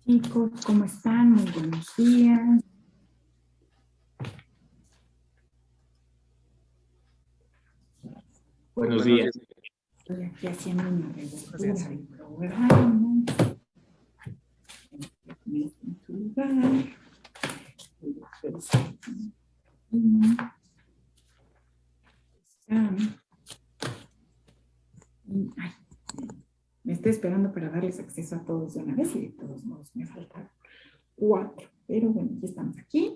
Chicos, ¿cómo están? Muy buenos días. Buenos días. Estoy aquí haciendo una revoltura del programa. En su lugar. Ay, me estoy esperando para darles acceso a todos de una vez y de todos modos me faltan 4. Pero bueno, ya estamos aquí.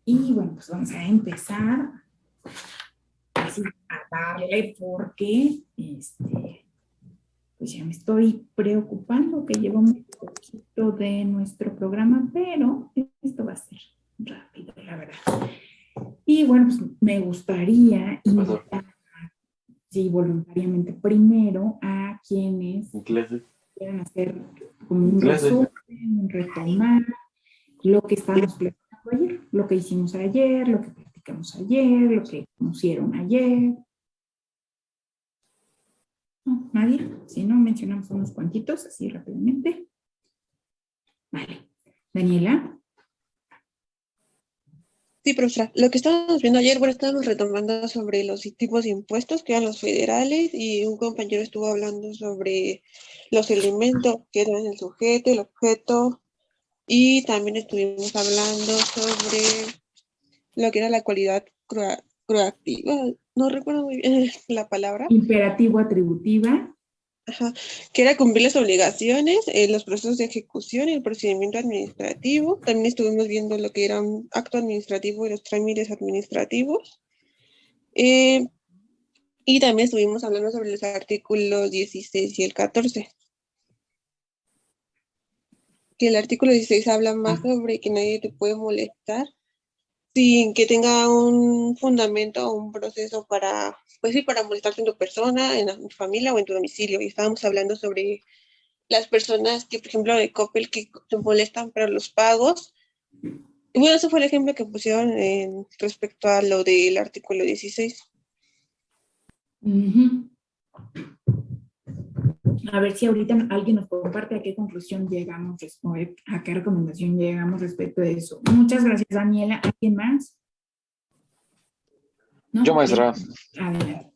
Y bueno, pues vamos a empezar así a darle porque pues ya me estoy preocupando que llevo muy poquito de nuestro programa, pero esto va a ser rápido, la verdad. Y bueno, pues me gustaría invitar, sí, voluntariamente primero a quienes quieran hacer como un resumen, un retomar lo que estábamos platicando ayer, lo que hicimos ayer, lo que platicamos ayer, lo que conocieron ayer. No, nadie. Si no, mencionamos unos cuantitos, así rápidamente. Vale. Daniela. Sí, profesora. Lo que estábamos viendo ayer, bueno, estábamos retomando sobre los tipos de impuestos, que eran los federales, y un compañero estuvo hablando sobre los elementos, que eran el sujeto, el objeto, y también estuvimos hablando sobre lo que era la cualidad proactiva, no recuerdo muy bien la palabra. Imperativo atributiva. Ajá, que era cumplir las obligaciones, los procesos de ejecución y el procedimiento administrativo. También estuvimos viendo lo que era un acto administrativo y los trámites administrativos. Y también estuvimos hablando sobre los artículos 16 y el 14. Que el artículo 16 habla más sobre que nadie te puede molestar sin que tenga un fundamento o un proceso para, pues sí, para molestarte en tu persona, en tu familia o en tu domicilio. Y estábamos hablando sobre las personas que, por ejemplo, de Coppel, que te molestan para los pagos. Y bueno, ese fue el ejemplo que pusieron respecto a lo del artículo 16. A ver si ahorita alguien nos comparte a qué conclusión llegamos, a qué recomendación llegamos respecto de eso. Muchas gracias, Daniela. ¿Alguien más? ¿No? Yo, maestra. Adelante.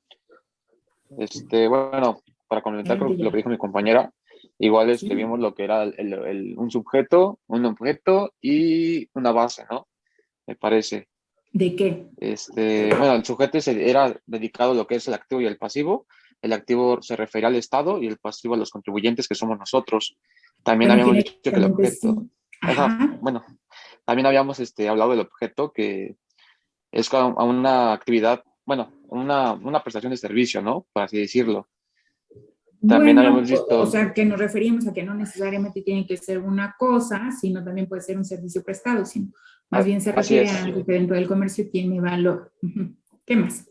Bueno, para comentar lo que dijo mi compañera, igual ¿Sí? Vimos lo que era un sujeto, un objeto y una base, ¿no? Me parece. ¿De qué? Bueno, el sujeto era dedicado a lo que es el activo y el pasivo. El activo se refería al Estado y el pasivo a los contribuyentes, que somos nosotros. También habíamos dicho que el objeto... Sí. Ajá. Bueno, también habíamos hablado del objeto, que es una actividad, bueno, una prestación de servicio, ¿no? Por así decirlo. También bueno, habíamos visto... O sea, que nos referíamos a que no necesariamente tiene que ser una cosa, sino también puede ser un servicio prestado, sino más bien se refiere a algo que dentro del comercio tiene valor. ¿Qué más?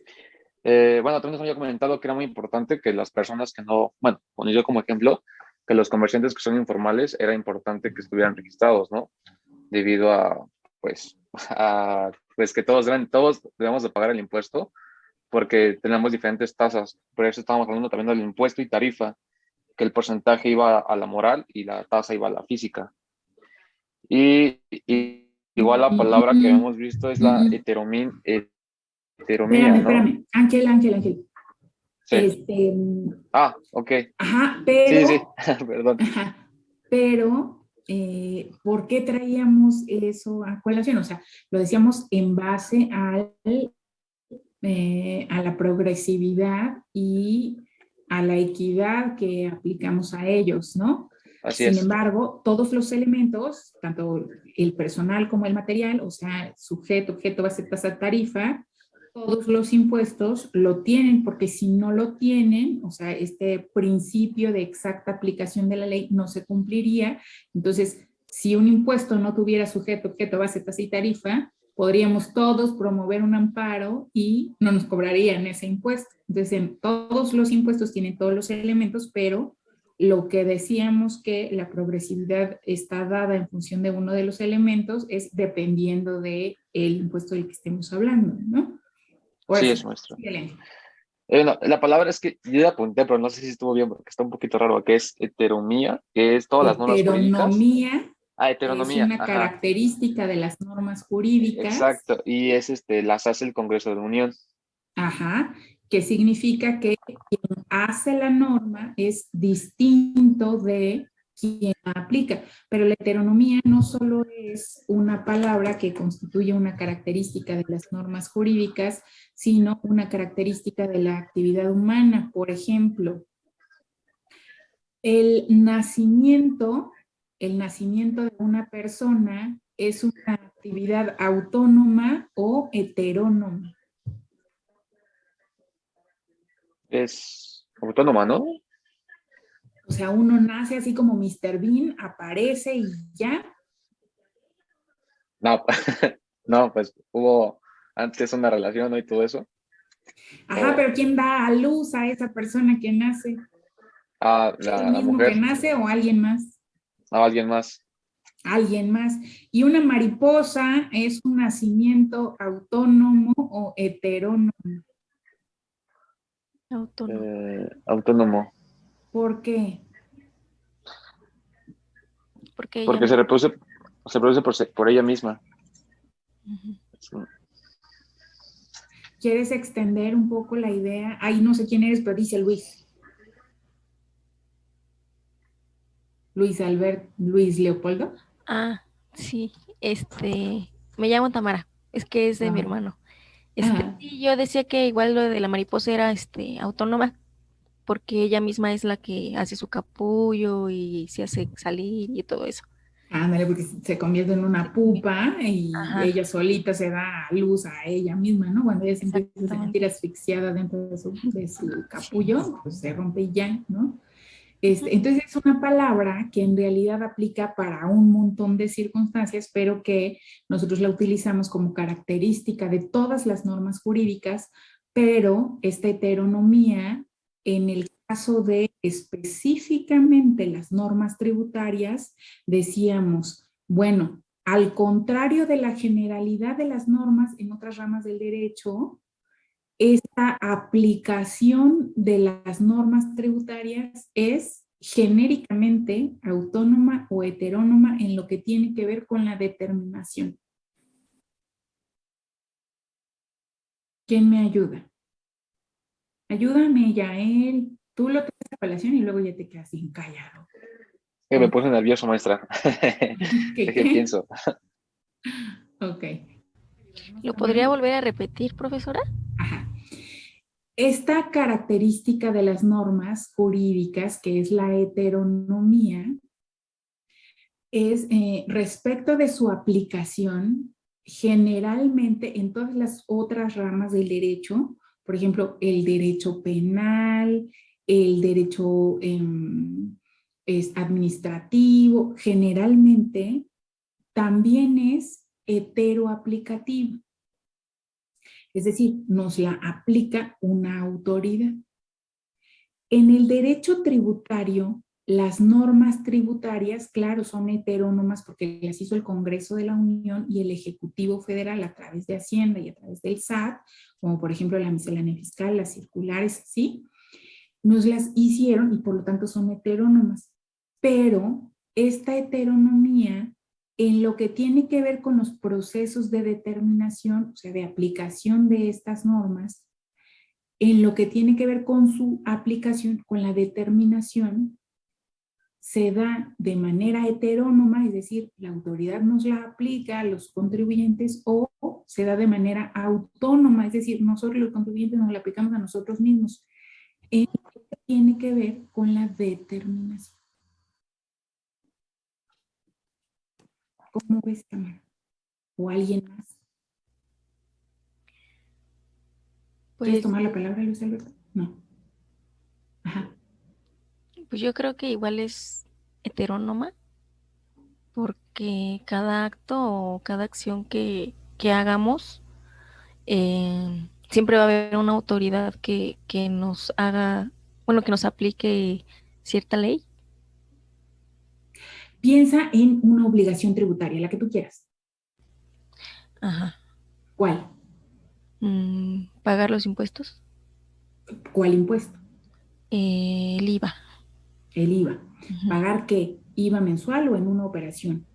Bueno, también nos había comentado que era muy importante que las personas que no, bueno, pone yo como ejemplo, que los comerciantes que son informales era importante que estuvieran registrados, ¿no? Debido a, pues, pues que todos debemos de pagar el impuesto porque tenemos diferentes tasas. Por eso estábamos hablando también del impuesto y tarifa, que el porcentaje iba a la moral y la tasa iba a la física. Y igual la palabra que hemos visto es la heteromía, ¿no? Espérame. Ángel. Sí. Ok. Ajá, pero... Sí, perdón. Ajá, pero, ¿por qué traíamos eso a colación? O sea, lo decíamos en base a la progresividad y a la equidad que aplicamos a ellos, ¿no? Sin embargo, todos los elementos, tanto el personal como el material, o sea, sujeto, objeto, base, tasa, tarifa, todos los impuestos lo tienen, porque si no lo tienen, o sea, este principio de exacta aplicación de la ley no se cumpliría. Entonces, si un impuesto no tuviera sujeto, objeto, base, tasa y tarifa, podríamos todos promover un amparo y no nos cobrarían ese impuesto. Entonces, en todos los impuestos tienen todos los elementos, pero lo que decíamos que la progresividad está dada en función de uno de los elementos es dependiendo del impuesto del que estemos hablando, ¿no? Sí, es maestro. No, la palabra es que yo la apunté, pero no sé si estuvo bien porque está un poquito raro, que es heteromía, que es todas las normas jurídicas. Heteronomía. Es heteronomía, una ajá. característica de las normas jurídicas. Exacto, y las hace el Congreso de la Unión. Ajá, que significa que quien hace la norma es distinto de quien la aplica. Pero la heteronomía no solo es una palabra que constituye una característica de las normas jurídicas, sino una característica de la actividad humana. Por ejemplo, el nacimiento de una persona es una actividad autónoma o heterónoma. Es autónoma, ¿no? O sea, uno nace así como Mr. Bean, aparece y ya. No, no, pues hubo antes una relación, ¿no? Y todo eso. Ajá, pero ¿quién da a luz a esa persona que nace? ¿Es el La mismo que mujer, nace o alguien más? alguien más. Alguien más. Y una mariposa es un nacimiento autónomo o heterónomo. Autónomo. ¿Por qué? Porque se reproduce por ella misma. Uh-huh. ¿Quieres extender un poco la idea? Ahí no sé quién eres, pero dice Luis. Luis Leopoldo. Ah, sí, me llamo Tamara, es que es de mi hermano. Sí, yo decía que igual lo de la mariposa era, autónoma, porque ella misma es la que hace su capullo y se hace salir y todo eso. Ándale, porque se convierte en una pupa y Ajá. ella solita se da a luz a ella misma, ¿no? Cuando ella se empieza a sentir asfixiada dentro de su capullo, pues se rompe y ya, ¿no? Entonces es una palabra que en realidad aplica para un montón de circunstancias, pero que nosotros la utilizamos como característica de todas las normas jurídicas, pero esta heteronomía, en el caso de específicamente las normas tributarias, decíamos, bueno, al contrario de la generalidad de las normas en otras ramas del derecho, esta aplicación de las normas tributarias es genéricamente autónoma o heterónoma en lo que tiene que ver con la determinación. ¿Quién me ayuda? Ayúdame, Yael. Tú lo traes a colación y luego ya te quedas bien callado. Me puse nervioso, maestra. ¿Qué pienso? Ok. ¿Lo podría volver a repetir, profesora? Ajá. Esta característica de las normas jurídicas, que es la heteronomía, es respecto de su aplicación, generalmente en todas las otras ramas del derecho, por ejemplo, el derecho penal, el derecho administrativo, generalmente también es heteroaplicativo. Es decir, nos la aplica una autoridad. En el derecho tributario, las normas tributarias, claro, son heterónomas porque las hizo el Congreso de la Unión y el Ejecutivo Federal a través de Hacienda y a través del SAT, como por ejemplo la miscelánea fiscal, las circulares, ¿sí? Nos las hicieron y por lo tanto son heterónomas. Pero esta heteronomía, en lo que tiene que ver con los procesos de determinación, o sea, de aplicación de estas normas, en lo que tiene que ver con su aplicación, con la determinación, se da de manera heterónoma, es decir, la autoridad nos la aplica a los contribuyentes, o se da de manera autónoma, es decir, nosotros los contribuyentes nos la aplicamos a nosotros mismos. En lo que tiene que ver con la determinación. ¿Cómo ves, Tamara? ¿O alguien más? ¿Quieres tomar la palabra, Luis Alberto? No. Ajá. Pues yo creo que igual es heterónoma, porque cada acto o cada acción que hagamos, siempre va a haber una autoridad que nos haga, bueno, que nos aplique cierta ley. Piensa en una obligación tributaria, la que tú quieras. Ajá. ¿Cuál? ¿Pagar los impuestos? ¿Cuál impuesto? El IVA. El IVA. ¿Pagar qué? ¿IVA mensual o en una operación?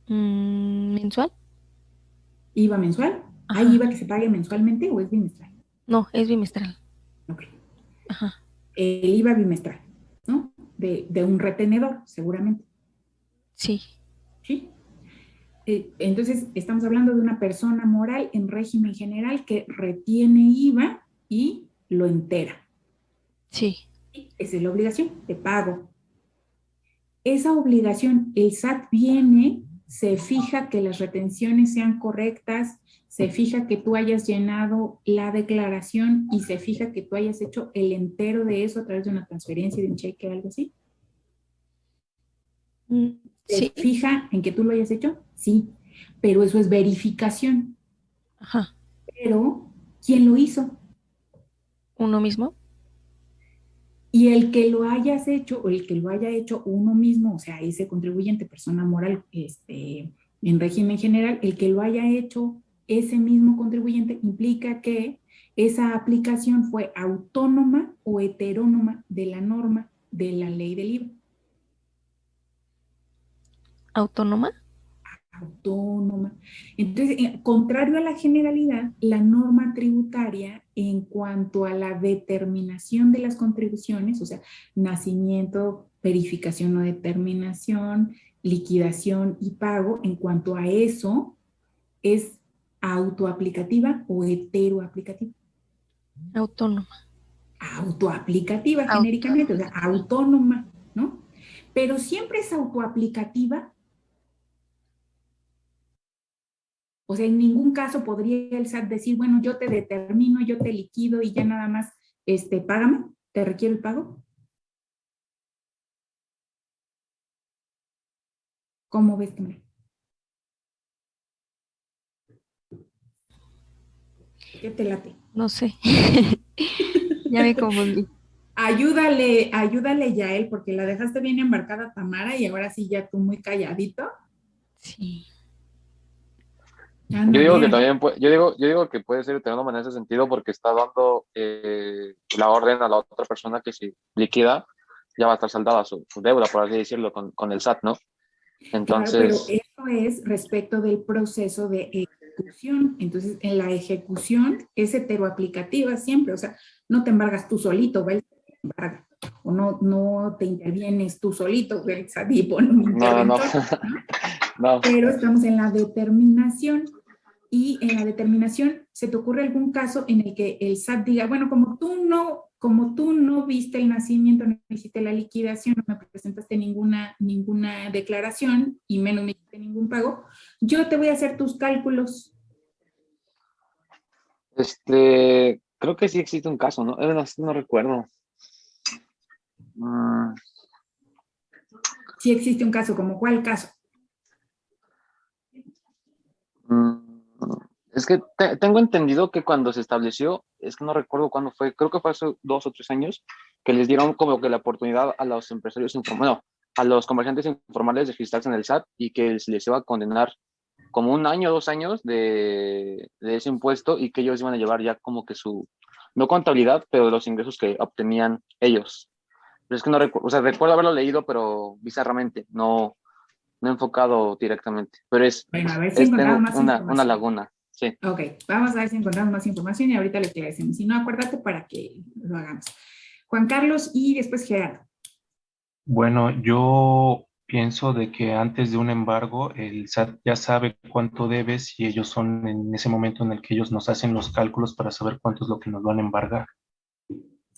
¿Mensual? ¿IVA mensual? ¿Hay Ajá. IVA que se pague mensualmente o es bimestral? No, es bimestral. Ok. Ajá. El IVA bimestral, ¿no? De un retenedor, seguramente. Sí. ¿Sí? Entonces, estamos hablando de una persona moral en régimen general que retiene IVA y lo entera. Sí. Esa es la obligación de pago. Esa obligación, el SAT viene, se fija que las retenciones sean correctas, se fija que tú hayas llenado la declaración y se fija que tú hayas hecho el entero de eso a través de una transferencia, de un cheque, algo así. ¿Se Sí. fija en que tú lo hayas hecho? Sí, pero eso es verificación. Ajá. Pero, ¿quién lo hizo? ¿Uno mismo? Y el que lo hayas hecho o el que lo haya hecho uno mismo, o sea, ese contribuyente, persona moral, en régimen general, el que lo haya hecho ese mismo contribuyente implica que esa aplicación fue autónoma o heterónoma de la norma de la ley del IVA. ¿Autónoma? Autónoma. Entonces, contrario a la generalidad, la norma tributaria en cuanto a la determinación de las contribuciones, o sea, nacimiento, verificación o determinación, liquidación y pago, en cuanto a eso, es autoaplicativa o heteroaplicativa. Autónoma. Autoaplicativa genéricamente, o sea, autónoma, ¿no? Pero siempre es autoaplicativa. O sea, en ningún caso podría el SAT decir, bueno, yo te determino, yo te liquido y ya nada más, págame, te requiero el pago. ¿Cómo ves, Tamara? ¿Qué te late? No sé. Ya me confundí. Ayúdale, ayúdale ya él, porque la dejaste bien embarcada, Tamara, y ahora sí ya tú muy calladito. Sí. Yo digo que Ándale. también, yo digo que puede ser autónoma en ese sentido porque está dando la orden a la otra persona que si liquida ya va a estar saldada su deuda, por así decirlo, con el SAT, ¿no? Claro, pero Entonces, eso es respecto del proceso de ejecución. Entonces, en la ejecución es heteroaplicativa siempre, o sea, no te embargas tú solito, va el SAT y te embarga, o no te intervienes tú solito, va el SAT y pone un no, no, interventor, ¿no? no. Pero estamos en la determinación. Y en la determinación, ¿se te ocurre algún caso en el que el SAT diga, bueno, como tú no viste el nacimiento, no hiciste la liquidación, no me presentaste ninguna declaración y menos me hiciste ningún pago, yo te voy a hacer tus cálculos? Creo que sí existe un caso, ¿no? No recuerdo. Mm, Sí existe un caso, ¿como cuál caso? mm, es que tengo entendido que cuando se estableció, es que no recuerdo cuándo fue, creo que fue hace 2 o 3 años, que les dieron como que la oportunidad a los empresarios informales, bueno, a los comerciantes informales de registrarse en el SAT y que se les iba a condenar como 1 año, 2 años de ese impuesto y que ellos iban a llevar ya como que no contabilidad, pero de los ingresos que obtenían ellos. Pero es que no recuerdo, o sea, recuerdo haberlo leído, pero bizarramente, no enfocado directamente, pero Bueno, a ver si encontramos tengo más una información. laguna, sí. Ok, vamos a ver si encontramos más información y ahorita le esclarecemos. Si no, acuérdate para que lo hagamos. Juan Carlos y después Gerardo. Bueno, yo pienso de que antes de un embargo, el SAT ya sabe cuánto debes y ellos son en ese momento en el que ellos nos hacen los cálculos para saber cuánto es lo que nos van a embargar.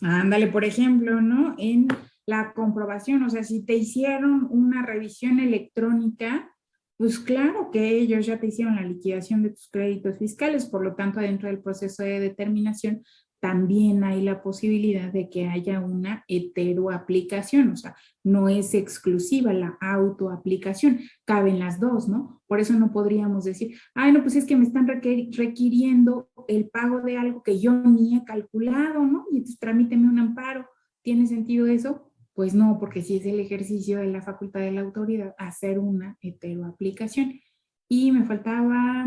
Ándale, por ejemplo, ¿no? En la comprobación, o sea, si te hicieron una revisión electrónica, pues claro que ellos ya te hicieron la liquidación de tus créditos fiscales, por lo tanto, dentro del proceso de determinación también hay la posibilidad de que haya una heteroaplicación, o sea, no es exclusiva la autoaplicación, caben las dos, ¿no? Por eso no podríamos decir, ay, no, pues es que me están requiriendo el pago de algo que yo ni he calculado, ¿no? Y entonces tramíteme un amparo. ¿Tiene sentido eso? Pues no, porque si es el ejercicio de la facultad de la autoridad hacer una heteroaplicación. Y me faltaba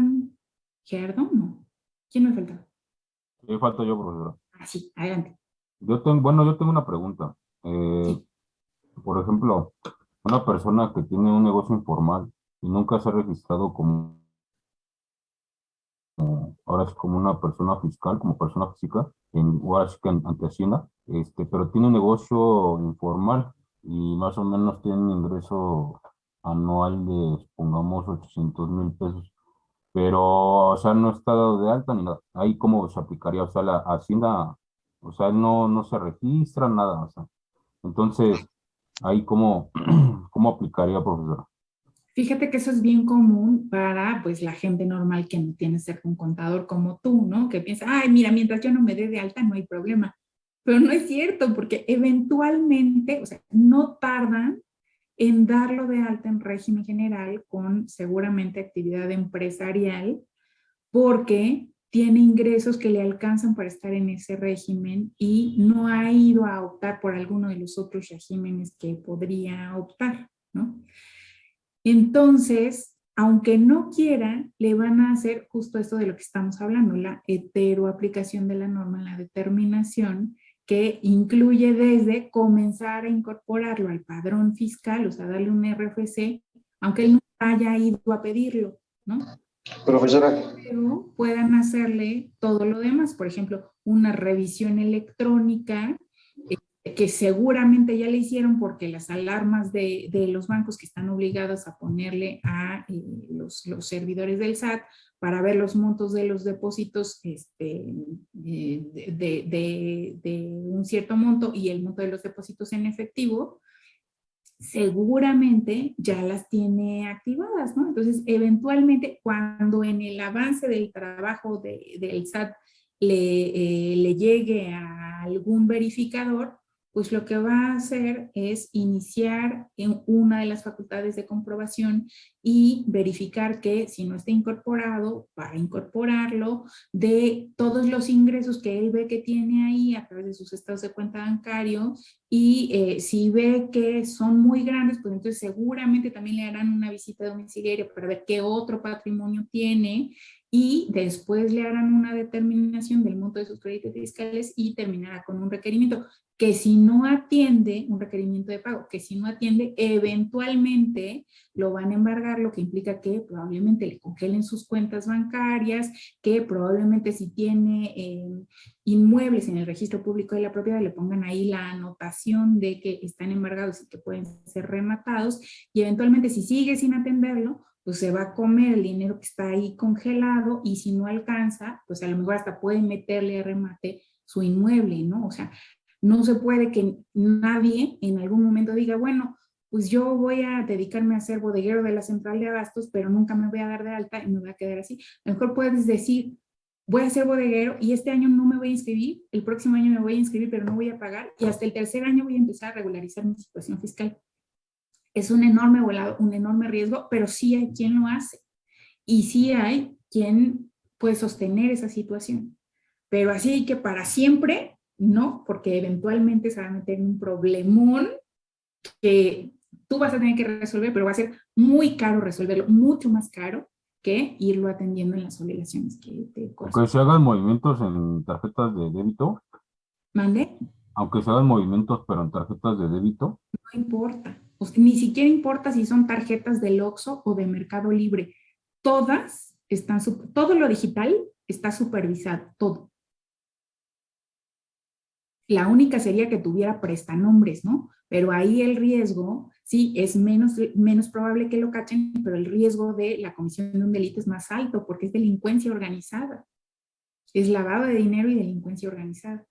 Gerardo, ¿no? ¿Quién me faltaba? Sí, falto yo, profesora. Ah, sí, adelante. Yo tengo una pregunta. Sí. Por ejemplo, una persona que tiene un negocio informal y nunca se ha registrado como, ahora es como una persona fiscal, como persona física, ahora sí que ante Hacienda, pero tiene un negocio informal y más o menos tiene un ingreso anual de, supongamos, 800,000 pesos. Pero, o sea, no está dado de alta ni nada. Ahí cómo se aplicaría, o sea, la Hacienda, o sea, no se registra nada, o sea. Entonces, ahí cómo, cómo aplicaría, profesora. Fíjate que eso es bien común para pues la gente normal que no tiene ser un contador como tú, ¿no? Que piensa, ay, mira, mientras yo no me dé de alta no hay problema. Pero no es cierto, porque eventualmente, o sea, no tardan en darlo de alta en régimen general con seguramente actividad empresarial, porque tiene ingresos que le alcanzan para estar en ese régimen y no ha ido a optar por alguno de los otros regímenes que podría optar, ¿no? Entonces, aunque no quiera, le van a hacer justo esto de lo que estamos hablando, la heteroaplicación de la norma en la determinación, que incluye desde comenzar a incorporarlo al padrón fiscal, o sea, darle un RFC, aunque él no haya ido a pedirlo, ¿no? Profesora, Pero puedan hacerle todo lo demás, por ejemplo, una revisión electrónica, que seguramente ya le hicieron porque las alarmas de los bancos que están obligados a ponerle a los servidores del SAT para ver los montos de los depósitos de un cierto monto y el monto de los depósitos en efectivo, seguramente ya las tiene activadas, ¿no? Entonces, eventualmente, cuando en el avance del trabajo del SAT le llegue a algún verificador, pues lo que va a hacer es iniciar en una de las facultades de comprobación y verificar que si no está incorporado, para incorporarlo, de todos los ingresos que él ve que tiene ahí a través de sus estados de cuenta bancario, y si ve que son muy grandes, pues entonces seguramente también le harán una visita domiciliaria para ver qué otro patrimonio tiene y después le harán una determinación del monto de sus créditos fiscales y terminará con un requerimiento que si no atiende, un requerimiento de pago, que si no atiende, eventualmente lo van a embargar, lo que implica que probablemente le congelen sus cuentas bancarias, que probablemente si tiene inmuebles en el registro público de la propiedad le pongan ahí la anotación de que están embargados y que pueden ser rematados, y eventualmente si sigue sin atenderlo, pues se va a comer el dinero que está ahí congelado, y si no alcanza, pues a lo mejor hasta puede meterle a remate su inmueble, ¿no? O sea, no se puede que nadie en algún momento diga, bueno, pues yo voy a dedicarme a ser bodeguero de la central de abastos, pero nunca me voy a dar de alta y me voy a quedar así. A lo mejor puedes decir, voy a ser bodeguero y este año no me voy a inscribir, el próximo año me voy a inscribir, pero no voy a pagar, y hasta el tercer año voy a empezar a regularizar mi situación fiscal. Es un enorme volado, un enorme riesgo, pero sí hay quien lo hace y sí hay quien puede sostener esa situación. Pero así que para siempre, no, porque eventualmente se va a meter en un problemón que tú vas a tener que resolver, pero va a ser muy caro resolverlo, mucho más caro que irlo atendiendo en las obligaciones que te Aunque se corresponden. hagan movimientos en tarjetas de débito, ¿Mande? aunque se hagan movimientos pero en tarjetas de débito, No importa. O sea, ni siquiera importa si son tarjetas del Oxxo o de Mercado Libre. Todas están, todo lo digital está supervisado, todo. La única sería que tuviera prestanombres, ¿no? Pero ahí el riesgo, sí, es menos probable que lo cachen, pero el riesgo de la comisión de un delito es más alto porque es delincuencia organizada. Es lavado de dinero y delincuencia organizada.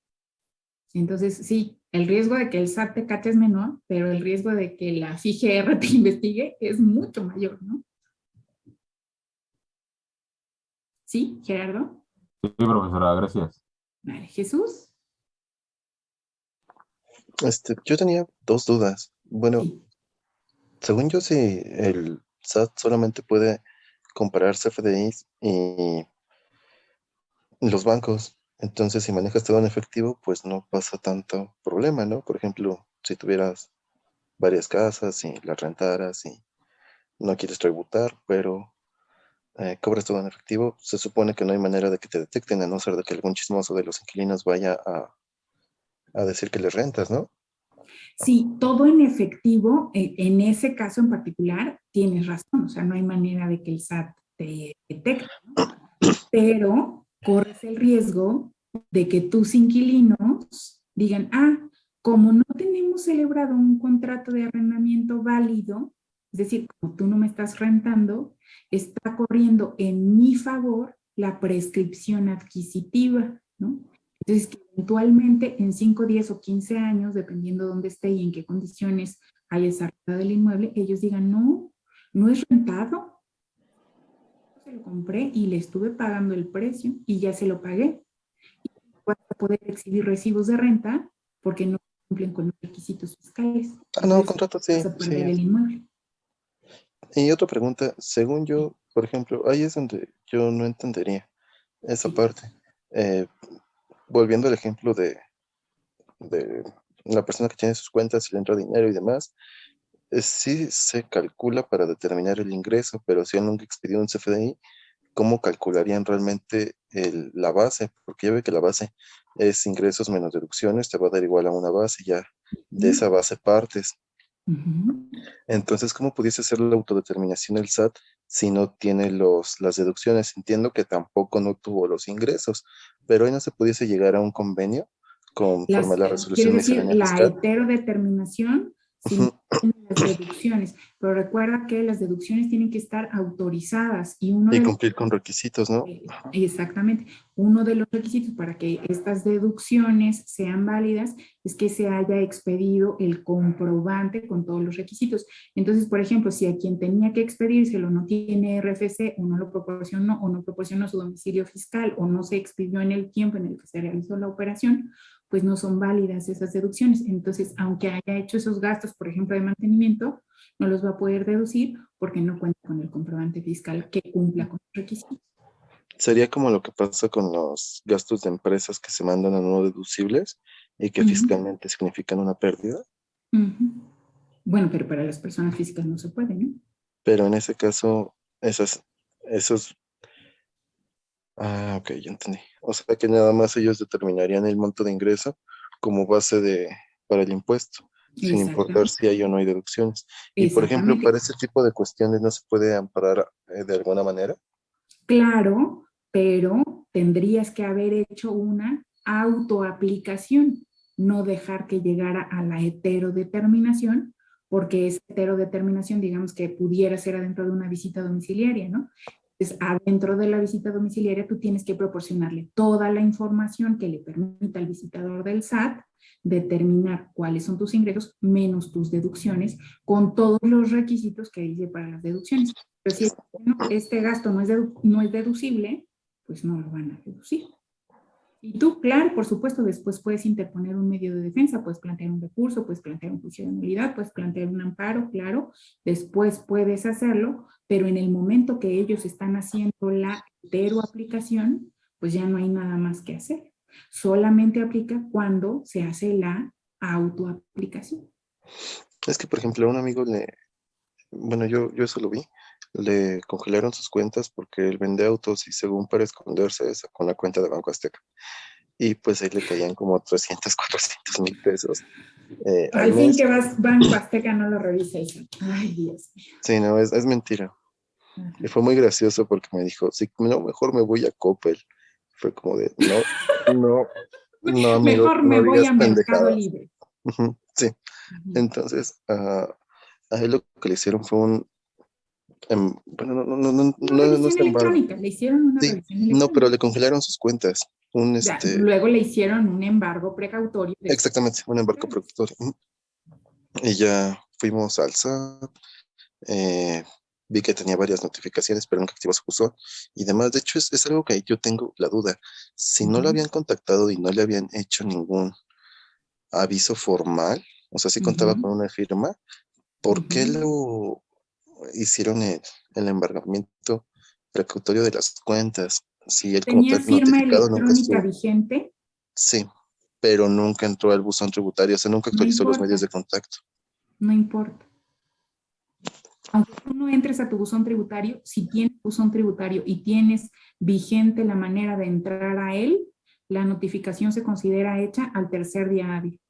Entonces, sí, el riesgo de que el SAT te cache es menor, pero el riesgo de que la FIGR te investigue es mucho mayor, ¿no? ¿Sí, Gerardo? sí, profesora, gracias. Vale, Jesús. yo tenía dos dudas. Bueno, Sí. según yo, si el SAT solamente puede comparar CFDIs y los bancos, entonces si manejas todo en efectivo, pues no pasa tanto problema, ¿no? Por ejemplo, si tuvieras varias casas y las rentaras y no quieres tributar, pero cobras todo en efectivo, se supone que no hay manera de que te detecten, a no ser de que algún chismoso de los inquilinos vaya a decir que les rentas, ¿no? Sí, todo en efectivo, en ese caso en particular, tienes razón, o sea, no hay manera de que el SAT te detecte, ¿no? Pero corres el riesgo de que tus inquilinos digan, como no tenemos celebrado un contrato de arrendamiento válido, es decir, como tú no me estás rentando, está corriendo en mi favor la prescripción adquisitiva, ¿no? Entonces, que eventualmente en 5, 10 o 15 años, dependiendo de dónde esté y en qué condiciones haya desarrollado el inmueble, ellos digan, no, no es rentado. Se lo compré y le estuve pagando el precio y ya se lo pagué. Y vas a poder exhibir recibos de renta porque no cumplen con los requisitos fiscales. No, contrato sí. Vas a perder el inmueble. Y otra pregunta, según yo, por ejemplo, ahí es donde yo no entendería esa parte. Volviendo al ejemplo de la persona que tiene sus cuentas y le entra dinero y demás, sí se calcula para determinar el ingreso, pero si él nunca expidió un CFDI, ¿cómo calcularían realmente la base? Porque ya ve que la base es ingresos menos deducciones, te va a dar igual a una base, ya de esa base partes. Entonces, ¿cómo pudiese hacer la autodeterminación del SAT si no tiene las deducciones? Entiendo que tampoco no tuvo los ingresos, pero ahí no se pudiese llegar a un convenio conforme a la resolución Quiere decir, miscelánea la fiscal. heterodeterminación sin las deducciones, pero recuerda que las deducciones tienen que estar autorizadas y uno Y de cumplir con requisitos, ¿no? Exactamente. Uno de los requisitos para que estas deducciones sean válidas es que se haya expedido el comprobante con todos los requisitos. Entonces, por ejemplo, si a quien tenía que expedírselo no tiene RFC o no lo proporcionó o no proporcionó su domicilio fiscal o no se expidió en el tiempo en el que se realizó la operación, pues no son válidas esas deducciones. Entonces, aunque haya hecho esos gastos, por ejemplo, de mantenimiento, no los va a poder deducir porque no cuenta con el comprobante fiscal que cumpla con los requisitos. Sería como lo que pasa con los gastos de empresas que se mandan a no deducibles y que fiscalmente significan una pérdida. Bueno, pero para las personas físicas no se puede, ¿no? Pero en ese caso, esos... ok, ya entendí. O sea que nada más ellos determinarían el monto de ingreso como base para el impuesto, sin importar si hay o no hay deducciones. Y por ejemplo, para ese tipo de cuestiones no se puede amparar de alguna manera. Claro, pero tendrías que haber hecho una autoaplicación, no dejar que llegara a la heterodeterminación, porque esa heterodeterminación, digamos que pudiera ser adentro de una visita domiciliaria, ¿no? Entonces, adentro de la visita domiciliaria tú tienes que proporcionarle toda la información que le permita al visitador del SAT determinar cuáles son tus ingresos menos tus deducciones con todos los requisitos que dice para las deducciones. Pero si este gasto no es deducible, pues no lo van a deducir. Y tú, claro, por supuesto, después puedes interponer un medio de defensa, puedes plantear un recurso, puedes plantear un juicio de nulidad, puedes plantear un amparo, claro, después puedes hacerlo, pero en el momento que ellos están haciendo la heteroaplicación, pues ya no hay nada más que hacer. Solamente aplica cuando se hace la autoaplicación. Es que, por ejemplo, a un amigo bueno, yo eso lo vi, le congelaron sus cuentas porque él vende autos y según para esconderse sacó una cuenta de Banco Azteca. Y pues ahí le caían como 300, 400 mil pesos al fin que vas Banco Azteca no lo revises. Ay, Dios mío. Sí, no, es mentira. Y fue muy gracioso porque me dijo, sí, no, mejor me voy a Coppel. Fue como de, no, amigo, mejor me voy a Mercado Libre. Sí, entonces a él lo que le hicieron fue bueno, no es embargo. Le hicieron una revisión electrónica. No, pero le congelaron sus cuentas. Luego le hicieron un embargo precautorio. Exactamente, un embargo precautorio. Y ya fuimos al SAT, vi que tenía varias notificaciones, pero nunca activó su buzón y demás. De hecho, es algo que yo tengo la duda. Si no lo habían contactado y no le habían hecho ningún aviso formal, o sea, si contaba con una firma, ¿por qué lo hicieron el embargamiento precautorio de las cuentas? Si él como ¿Tenía tal firma notificado nunca electrónica estuvo. vigente? Sí, pero nunca entró al buzón tributario, o sea, nunca actualizó los medios de contacto. No importa. Aunque tú no entres a tu buzón tributario, si tienes buzón tributario y tienes vigente la manera de entrar a él, la notificación se considera hecha al tercer día hábil.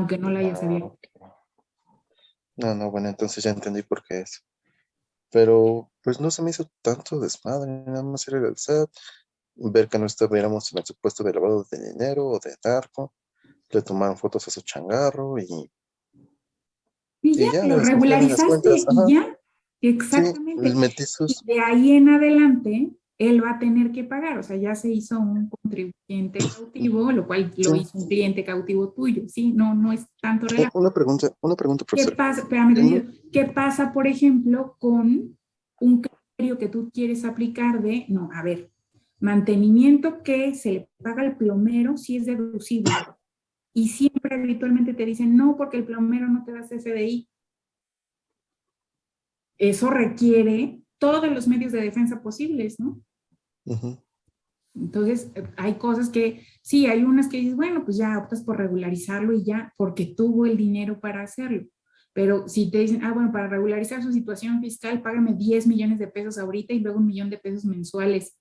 aunque no la hayas abierto. No, bueno, entonces ya entendí por qué es. Pero pues no se me hizo tanto desmadre, nada más era el SAT, ver que no estuviéramos en el supuesto de lavado de dinero o de narco, le tomaron fotos a su changarro Y ya, y ya le lo descontaron las cuentas. regularizaste y Ajá, ya, sí, exactamente. metí Y sus... de ahí en adelante, él va a tener que pagar, o sea, ya se hizo un contribuyente cautivo, lo cual Sí. lo hizo un cliente cautivo tuyo, ¿sí? No es tanto relajo. Una pregunta, ¿Qué profesor. pasa? Espérame, ¿qué pasa, por ejemplo, con un criterio que tú quieres aplicar de, no, a ver, mantenimiento que se le paga al plomero si es deducible? Y siempre habitualmente te dicen, no, porque el plomero no te da CFDI. Eso requiere todos los medios de defensa posibles, ¿no? Ujú. Entonces, hay cosas que, sí, hay unas que dices, bueno, pues ya optas por regularizarlo y ya, porque tuvo el dinero para hacerlo. Pero si te dicen, bueno, para regularizar su situación fiscal, págame 10 millones de pesos ahorita y luego 1 millón de pesos mensuales.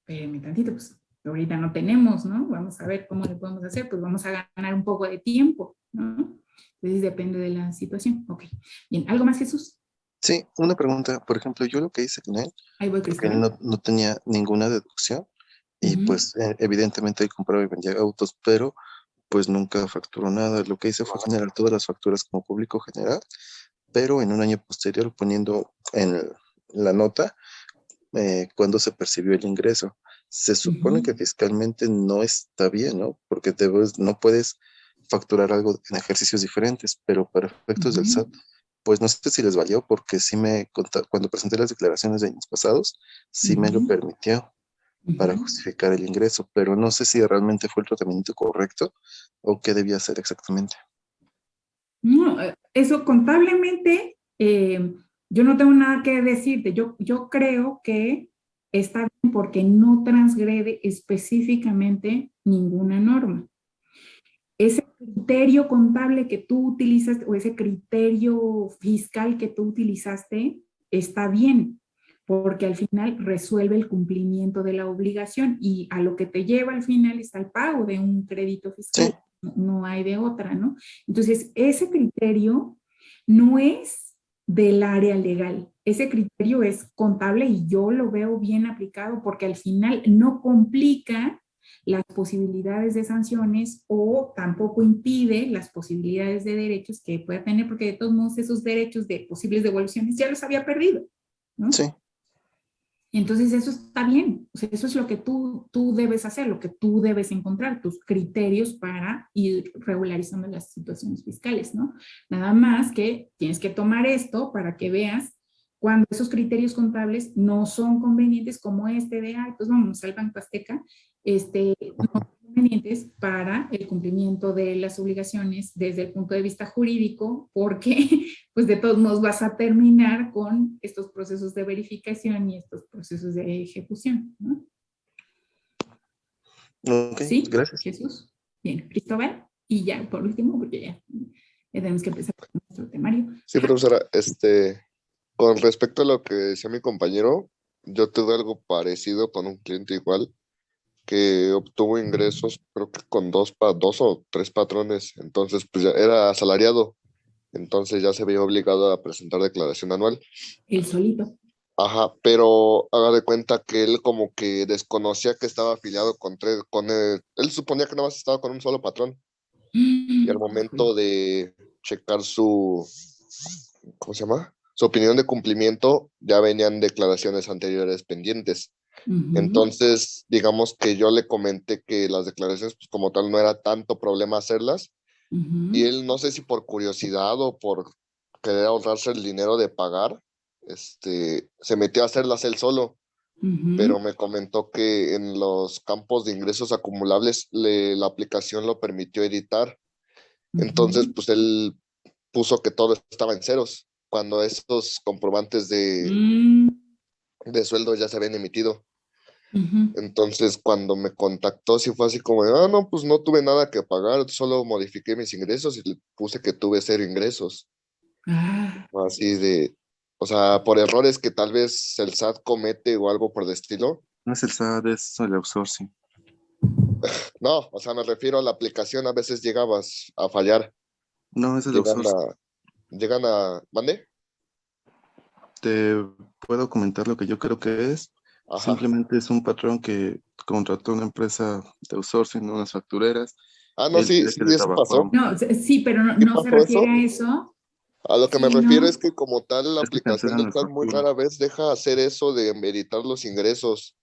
Espérenme tantito, pues ahorita no tenemos, ¿no? Vamos a ver cómo le podemos hacer, pues vamos a ganar un poco de tiempo, ¿no? Entonces depende de la situación. Ok. Bien, ¿algo más, Jesús? Sí, una pregunta. Por ejemplo, yo lo que hice con él, Ahí voy, porque él Cristóbal. no tenía ninguna deducción y Ujú. pues evidentemente él compraba y vendía autos, pero pues nunca facturó nada. Lo que hice fue generar todas las facturas como público general, pero en un año posterior poniendo en la nota cuando se percibió el ingreso. Se supone que Ujú. fiscalmente no está bien, ¿no? Porque no puedes facturar algo en ejercicios diferentes, pero para efectos del Ujú. SAT, pues no sé si les valió, porque cuando presenté las declaraciones de años pasados, sí me lo Ujú. permitió para Ujú. justificar el ingreso, pero no sé si realmente fue el tratamiento correcto o qué debía hacer exactamente. No, eso contablemente, yo no tengo nada que decirte. Yo creo que está bien porque no transgrede específicamente ninguna norma. Ese criterio contable que tú utilizas o ese criterio fiscal que tú utilizaste está bien, porque al final resuelve el cumplimiento de la obligación y a lo que te lleva al final está el pago de un crédito Sí, fiscal, no hay de otra, ¿no? Entonces, ese criterio no es del área legal, ese criterio es contable y yo lo veo bien aplicado porque al final no complica las posibilidades de sanciones o tampoco impide las posibilidades de derechos que pueda tener, porque de todos modos esos derechos de posibles devoluciones ya los había perdido, ¿no? sí. Entonces eso está bien, o sea, eso es lo que tú debes hacer, lo que tú debes encontrar, tus criterios para ir regularizando las situaciones fiscales, ¿no? Nada más que tienes que tomar esto para que veas cuando esos criterios contables no son convenientes como este de, pues vamos al Banco Azteca, no son convenientes para el cumplimiento de las obligaciones desde el punto de vista jurídico, porque pues de todos modos vas a terminar con estos procesos de verificación y estos procesos de ejecución, ¿no? Ok, ¿Sí, gracias. Jesús? Bien, Cristóbal. Y ya, por último, porque ya tenemos que empezar con nuestro temario. Sí, profesora, con respecto a lo que decía mi compañero, yo tuve algo parecido con un cliente igual que obtuvo ingresos, creo que con dos o tres patrones, entonces pues ya era asalariado, entonces ya se veía obligado a presentar declaración anual. El solito. Ajá, pero haga de cuenta que él como que desconocía que estaba afiliado él suponía que nada más estaba con un solo patrón y al momento de checar ¿cómo se llama? Su opinión de cumplimiento, ya venían declaraciones anteriores pendientes. Entonces, digamos que yo le comenté que las declaraciones, pues como tal, no era tanto problema hacerlas. Y él, no sé si por curiosidad o por querer ahorrarse el dinero de pagar, se metió a hacerlas él solo. Pero me comentó que en los campos de ingresos acumulables la aplicación lo permitió editar. Entonces, pues él puso que todo estaba en ceros, cuando esos comprobantes de sueldo ya se habían emitido. Entonces, cuando me contactó, sí fue así como, no, pues no tuve nada que pagar, solo modifiqué mis ingresos y le puse que tuve 0 ingresos. Así o sea, por errores que tal vez el SAT comete o algo por el estilo. No es el SAT, es el outsourcing. No, o sea, me refiero a la aplicación, a veces llegabas a fallar. No, es el Llegan outsourcing. ¿Mande? Te puedo comentar lo que yo creo que es. Ajá. Simplemente es un patrón que contrató una empresa de outsourcing, unas factureras. Ah, no, Él sí, quiere sí, que le eso pasó. trabajó. No, sí, pero no, ¿Sí no se pasó refiere eso? a eso, A lo que me refiero es sino, que como tal la Es que aplicación cancelan del la SAT muy factura. rara vez deja hacer eso de meditar los ingresos.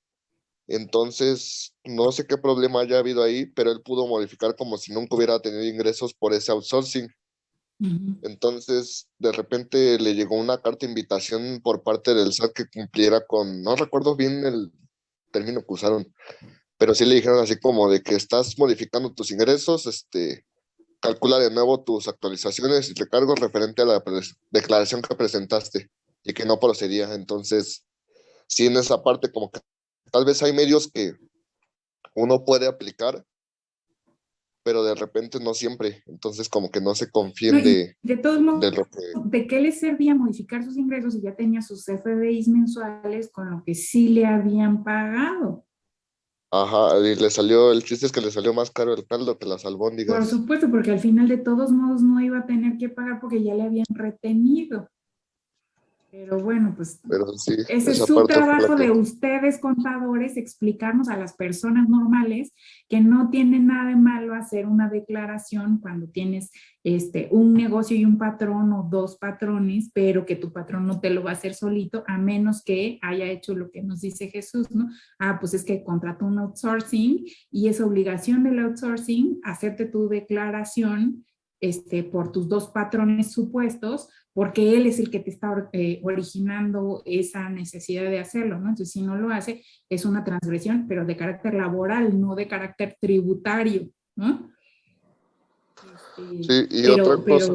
Entonces, no sé qué problema haya habido ahí, pero él pudo modificar como si nunca hubiera tenido ingresos por ese outsourcing. ujú, Entonces, de repente le llegó una carta de invitación por parte del SAT que cumpliera con, no recuerdo bien el término que usaron, pero sí le dijeron así como de que estás modificando tus ingresos, calcula de nuevo tus actualizaciones y recargos referente a la declaración que presentaste y que no procedía. Entonces, sí, en esa parte como que tal vez hay medios que uno puede aplicar, pero de repente no siempre. Entonces, como que no se no, confíen y de de todos modos, lo que... ¿de qué le servía modificar sus ingresos si ya tenía sus FDIs mensuales con lo que sí le habían pagado? Ajá, y le salió, el chiste es que le salió más caro el caldo que las Por albóndigas. supuesto, porque al final de todos modos no iba a tener que pagar porque ya le habían retenido. Pero bueno, pues Pero sí, ese es esa su parte fue la trabajo que... de ustedes, contadores, explicarnos a las personas normales que no tiene nada de malo hacer una declaración cuando tienes un negocio y un patrón o dos patrones, pero que tu patrón no te lo va a hacer solito, a menos que haya hecho lo que nos dice Jesús, ¿no? Ah, pues es que contrató un outsourcing y es obligación del outsourcing hacerte tu declaración por tus dos patrones supuestos, porque él es el que te está originando esa necesidad de hacerlo, ¿no? Entonces, si no lo hace, es una transgresión, pero de carácter laboral, no de carácter tributario, ¿no? Sí, y otra cosa,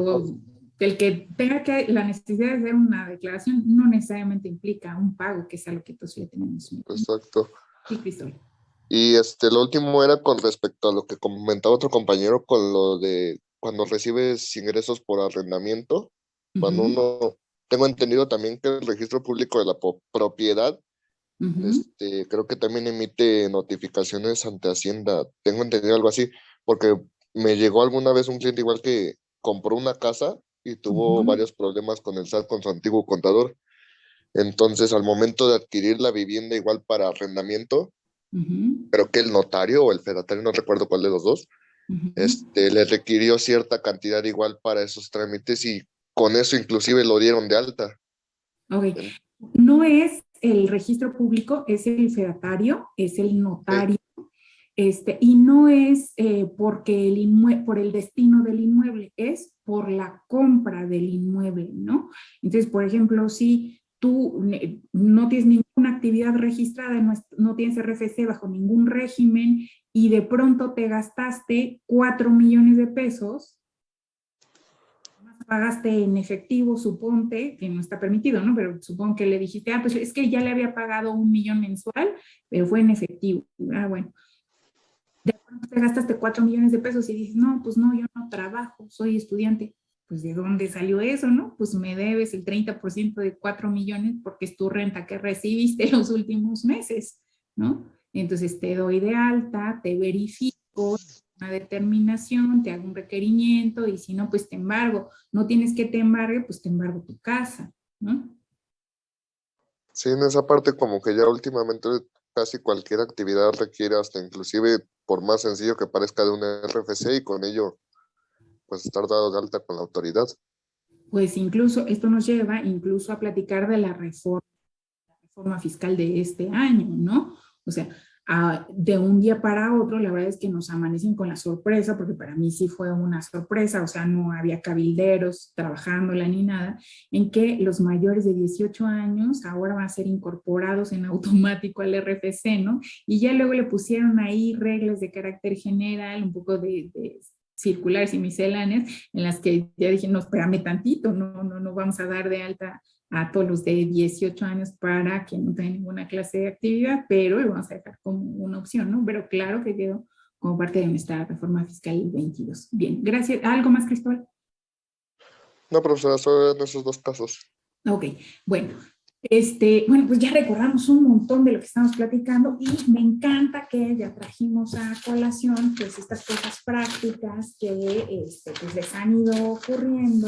Pero el que tenga la necesidad de hacer una declaración no necesariamente implica un pago, que es a lo que todos ya tenemos. exacto. Sí, Cristóbal. Y lo último era con respecto a lo que comentaba otro compañero con lo de cuando recibes ingresos por arrendamiento, cuando uno, tengo entendido también que el registro público de la propiedad, creo que también emite notificaciones ante Hacienda, tengo entendido algo así, porque me llegó alguna vez un cliente igual que compró una casa y tuvo varios problemas con el SAT, con su antiguo contador. Entonces, al momento de adquirir la vivienda igual para arrendamiento, creo que el notario o el fedatario, no recuerdo cuál de los dos, le requirió cierta cantidad igual para esos trámites y con eso inclusive lo dieron de alta. Ok. No es el registro público, es el fedatario, es el notario, y no es porque por el destino del inmueble, es por la compra del inmueble, ¿no? Entonces, por ejemplo, si tú no tienes ninguna actividad registrada, no tienes RFC bajo ningún régimen y de pronto te gastaste 4 millones de pesos, pagaste en efectivo, suponte, que no está permitido, ¿no? Pero supongo que le dijiste, ah, pues es que ya le había pagado 1 millón mensual, pero fue en efectivo. Ah, bueno. De pronto te gastaste 4 millones de pesos y dices, no, pues no, yo no trabajo, soy estudiante. Pues ¿de dónde salió eso, no? Pues me debes el 30% de 4 millones porque es tu renta que recibiste los últimos meses, ¿no? Entonces te doy de alta, te verifico una determinación, te hago un requerimiento y si no, pues te embargo. No tienes que te embargue, pues te embargo tu casa, ¿no? Sí, en esa parte como que ya últimamente casi cualquier actividad requiere hasta inclusive, por más sencillo que parezca, de un RFC y con ello pues estar dado de alta con la autoridad. Pues incluso esto nos lleva incluso a platicar de la reforma fiscal de este año, ¿no? O sea, de un día para otro, la verdad es que nos amanecen con la sorpresa, porque para mí sí fue una sorpresa, o sea, no había cabilderos trabajándola ni nada, en que los mayores de 18 años ahora van a ser incorporados en automático al RFC, ¿no? Y ya luego le pusieron ahí reglas de carácter general, un poco de circulares y misceláneas, en las que ya dije, no, espérame tantito, no vamos a dar de alta a todos los de 18 años para que no tengan ninguna clase de actividad, pero lo vamos a dejar como una opción, ¿no? Pero claro que quedó como parte de nuestra reforma fiscal 22. Bien, gracias. ¿Algo más, Cristóbal? No, profesora, solo en esos dos casos. Ok, bueno, Bueno, pues ya recordamos un montón de lo que estamos platicando y me encanta que ya trajimos a colación pues estas cosas prácticas que pues les han ido ocurriendo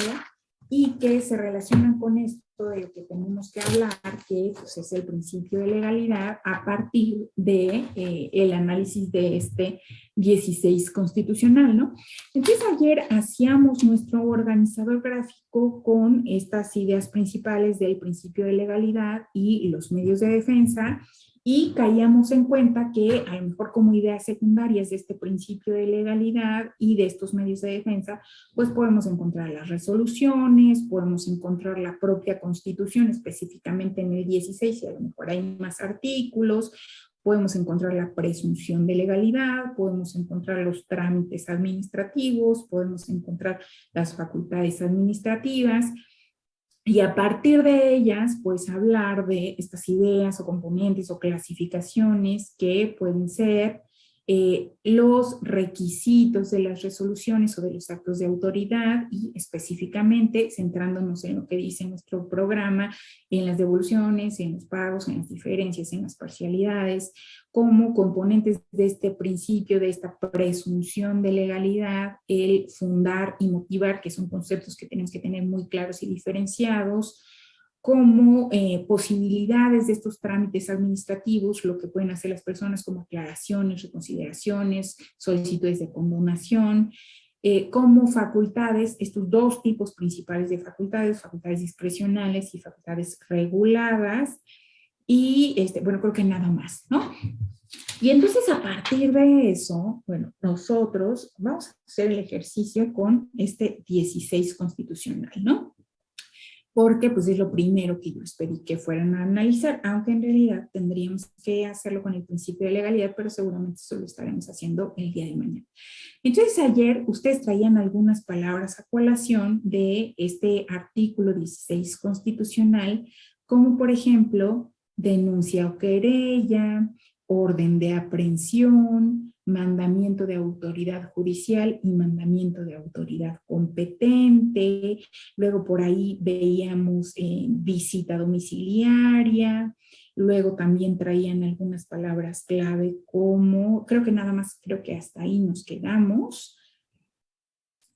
y que se relacionan con esto de lo que tenemos que hablar, que pues, es el principio de legalidad a partir de el análisis de este 16 constitucional, ¿no? Entonces ayer hacíamos nuestro organizador gráfico con estas ideas principales del principio de legalidad y los medios de defensa y caíamos en cuenta que a lo mejor como ideas secundarias de este principio de legalidad y de estos medios de defensa, pues podemos encontrar las resoluciones, podemos encontrar la propia Constitución, específicamente en el 16, y a lo mejor hay más artículos, podemos encontrar la presunción de legalidad, podemos encontrar los trámites administrativos, podemos encontrar las facultades administrativas, y a partir de ellas, pues hablar de estas ideas o componentes o clasificaciones que pueden ser los requisitos de las resoluciones o de los actos de autoridad y específicamente centrándonos en lo que dice nuestro programa, en las devoluciones, en los pagos, en las diferencias, en las parcialidades, como componentes de este principio, de esta presunción de legalidad, el fundar y motivar, que son conceptos que tenemos que tener muy claros y diferenciados, como posibilidades de estos trámites administrativos, lo que pueden hacer las personas como aclaraciones, reconsideraciones, solicitudes de condonación, como facultades, estos dos tipos principales de facultades, facultades discrecionales y facultades reguladas, y bueno, creo que nada más, ¿no? Y entonces a partir de eso, bueno, nosotros vamos a hacer el ejercicio con este 16 constitucional, ¿no? Porque pues es lo primero que yo les pedí que fueran a analizar, aunque en realidad tendríamos que hacerlo con el principio de legalidad, pero seguramente eso lo estaremos haciendo el día de mañana. Entonces ayer ustedes traían algunas palabras a colación de este artículo 16 constitucional, como por ejemplo, denuncia o querella, orden de aprehensión, mandamiento de autoridad judicial y mandamiento de autoridad competente. Luego por ahí veíamos visita domiciliaria. Luego también traían algunas palabras clave como, creo que nada más, creo que hasta ahí nos quedamos.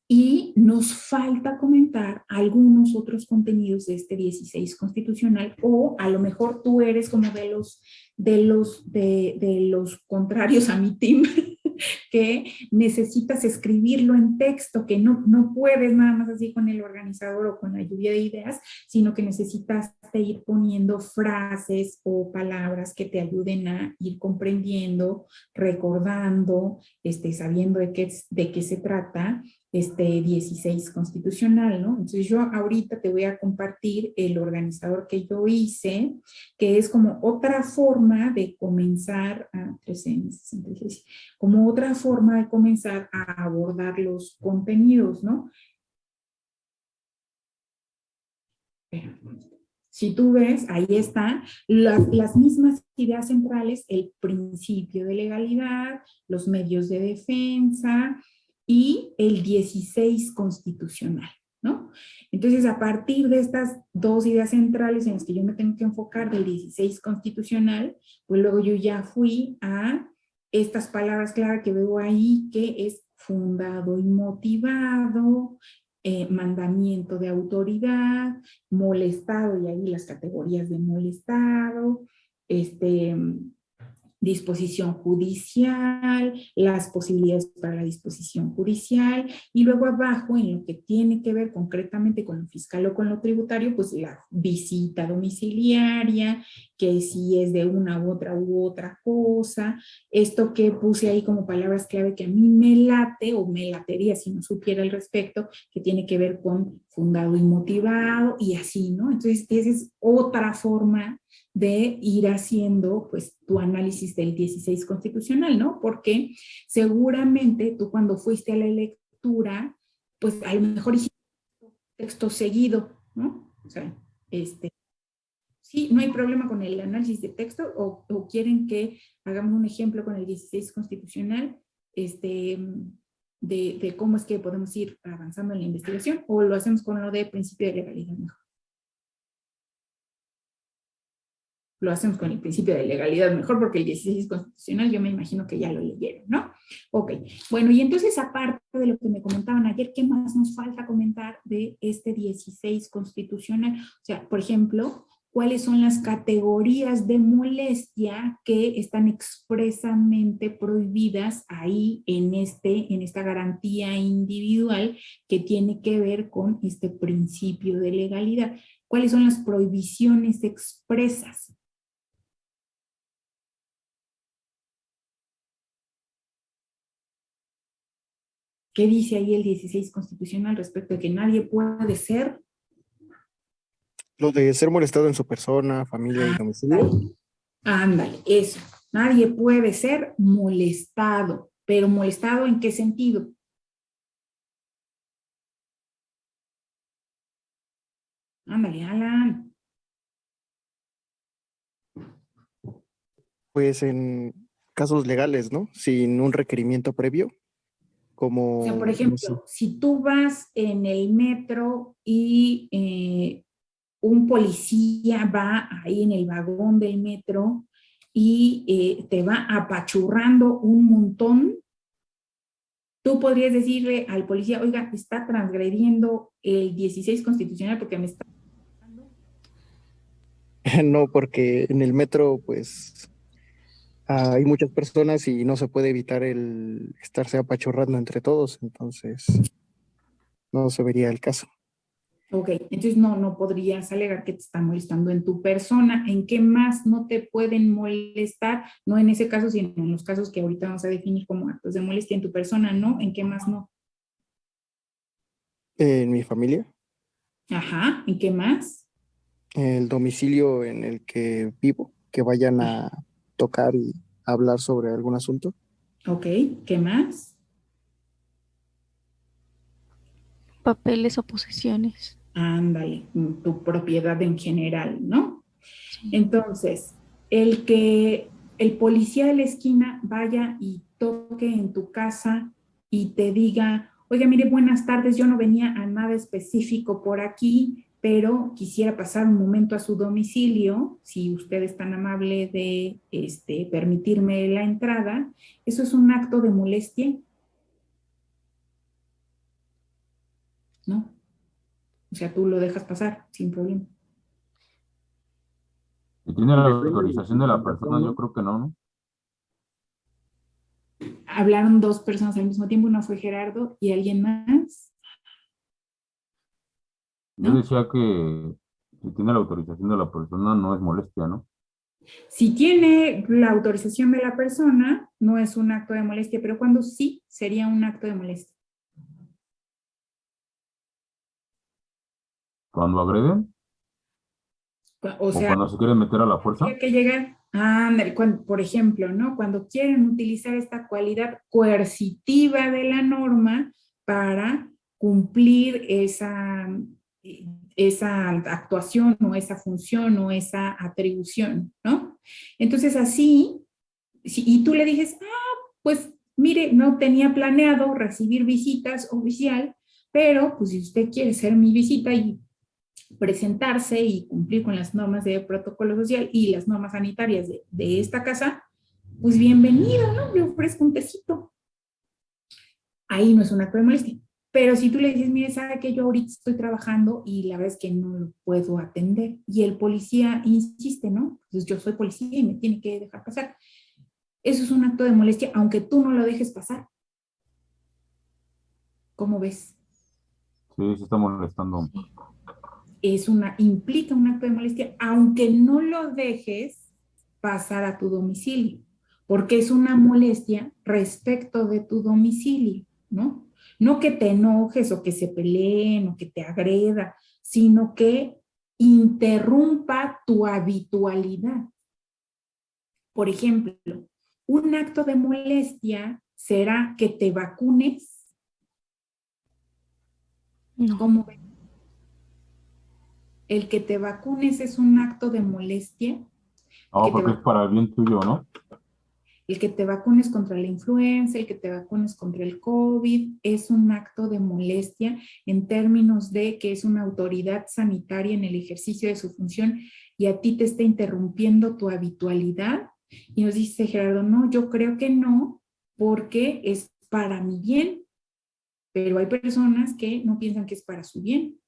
Y nos falta comentar algunos otros contenidos de este 16 constitucional, o a lo mejor tú eres como de los contrarios a mi team, que necesitas escribirlo en texto, que no puedes nada más así con el organizador o con la lluvia de ideas, sino que necesitas ir poniendo frases o palabras que te ayuden a ir comprendiendo, recordando, sabiendo de qué se trata este 16 constitucional, ¿no? Entonces yo ahorita te voy a compartir el organizador que yo hice, que es como otra forma de comenzar a 366, como otra forma de comenzar a abordar los contenidos, ¿no? Si tú ves, ahí están las mismas ideas centrales, el principio de legalidad, los medios de defensa y el 16 constitucional, ¿no? Entonces, a partir de estas dos ideas centrales en las que yo me tengo que enfocar del 16 constitucional, pues luego yo ya fui a estas palabras claras que veo ahí, que es fundado y motivado, mandamiento de autoridad, molestado, y ahí las categorías de molestado, disposición judicial, las posibilidades para la disposición judicial, y luego abajo, en lo que tiene que ver concretamente con lo fiscal o con lo tributario, pues la visita domiciliaria, que si es de una u otra cosa, esto que puse ahí como palabras clave que a mí me late, o me latería si no supiera al respecto, que tiene que ver con fundado y motivado, y así, ¿no? Entonces, esa es otra forma de ir haciendo pues tu análisis del 16 constitucional, ¿no? Porque seguramente tú cuando fuiste a la lectura, pues a lo mejor hiciste texto seguido, ¿no? O sea, sí, no hay problema con el análisis de texto, o quieren que hagamos un ejemplo con el 16 constitucional, de cómo es que podemos ir avanzando en la investigación, o lo hacemos con lo de principio de legalidad mejor. lo hacemos con el principio de legalidad mejor, porque el 16 constitucional yo me imagino que ya lo leyeron, ¿no? Ok, bueno, y entonces aparte de lo que me comentaban ayer, ¿qué más nos falta comentar de este 16 constitucional? O sea, por ejemplo, ¿cuáles son las categorías de molestia que están expresamente prohibidas ahí en esta garantía individual que tiene que ver con este principio de legalidad? ¿Cuáles son las prohibiciones expresas? ¿Qué dice ahí el 16 constitucional respecto de que nadie puede ser? Lo de ser molestado en su persona, familia y domicilio. Ándale, eso. Nadie puede ser molestado. ¿Pero molestado en qué sentido? Ándale, Alan. Pues en casos legales, ¿no? Sin un requerimiento previo, como... O sea, por no sé. ejemplo, si tú vas en el metro y un policía va ahí en el vagón del metro y te va apachurrando un montón, tú podrías decirle al policía, oiga, está transgrediendo el 16 constitucional porque me está... No, porque en el metro, pues, hay muchas personas y no se puede evitar el estarse apachurrando entre todos, entonces no se vería el caso. Ok, entonces no podrías alegar que te están molestando en tu persona. ¿En qué más no te pueden molestar? No en ese caso, sino en los casos que ahorita vamos a definir como actos de molestia en tu persona, ¿no? ¿En qué más no? En mi familia, Ajá, ¿en qué más? el domicilio en el que vivo, que vayan a tocar y hablar sobre algún asunto. Ok, ¿qué más? Papeles o posesiones. Ándale, tu propiedad en general, ¿no? Sí. Entonces, el que el policía de la esquina vaya y toque en tu casa y te diga, oiga, mire, buenas tardes, yo no venía a nada específico por aquí, pero quisiera pasar un momento a su domicilio, si usted es tan amable de permitirme la entrada, ¿eso es un acto de molestia? ¿No? O sea, tú lo dejas pasar sin problema. Si tiene la autorización de la persona, yo creo que no, ¿no? Hablaron dos personas al mismo tiempo, una fue Gerardo y alguien más. Yo ¿No? decía que si tiene la autorización de la persona, no es molestia, ¿no? Si tiene la autorización de la persona, no es un acto de molestia, pero cuando sí sería un acto de molestia. Cuando agreden O o sea, cuando se quieren meter a la fuerza. tiene que llegar, por ejemplo, ¿no? Cuando quieren utilizar esta cualidad coercitiva de la norma para cumplir esa actuación o esa función o esa atribución, ¿no? Entonces así, y tú le dices, pues mire, no tenía planeado recibir visitas oficial, pero pues si usted quiere ser mi visita y presentarse y cumplir con las normas de protocolo social y las normas sanitarias de esta casa, pues bienvenido, ¿no? Le ofrezco un tecito. Ahí no es un acto de molestia. Pero si tú le dices, mire, sabe que yo ahorita estoy trabajando y la verdad es que no lo puedo atender, y el policía insiste, ¿no? Pues yo soy policía y me tiene que dejar pasar. Eso es un acto de molestia, aunque tú no lo dejes pasar. ¿Cómo ves? Sí, se está molestando. Implica un acto de molestia, aunque no lo dejes pasar a tu domicilio, porque es una molestia respecto de tu domicilio, ¿no? No que te enojes o que se peleen o que te agreda, sino que interrumpa tu habitualidad. Por ejemplo, un acto de molestia será que te vacunes. No. ¿Cómo ves? El que te vacunes es un acto de molestia. No, porque es para el bien tuyo, ¿no? El que te vacunes contra la influenza, el que te vacunes contra el COVID, es un acto de molestia en términos de que es una autoridad sanitaria en el ejercicio de su función y a ti te está interrumpiendo tu habitualidad. Y nos dice Gerardo, no, yo creo que no, porque es para mi bien, pero hay personas que no piensan que es para su bien.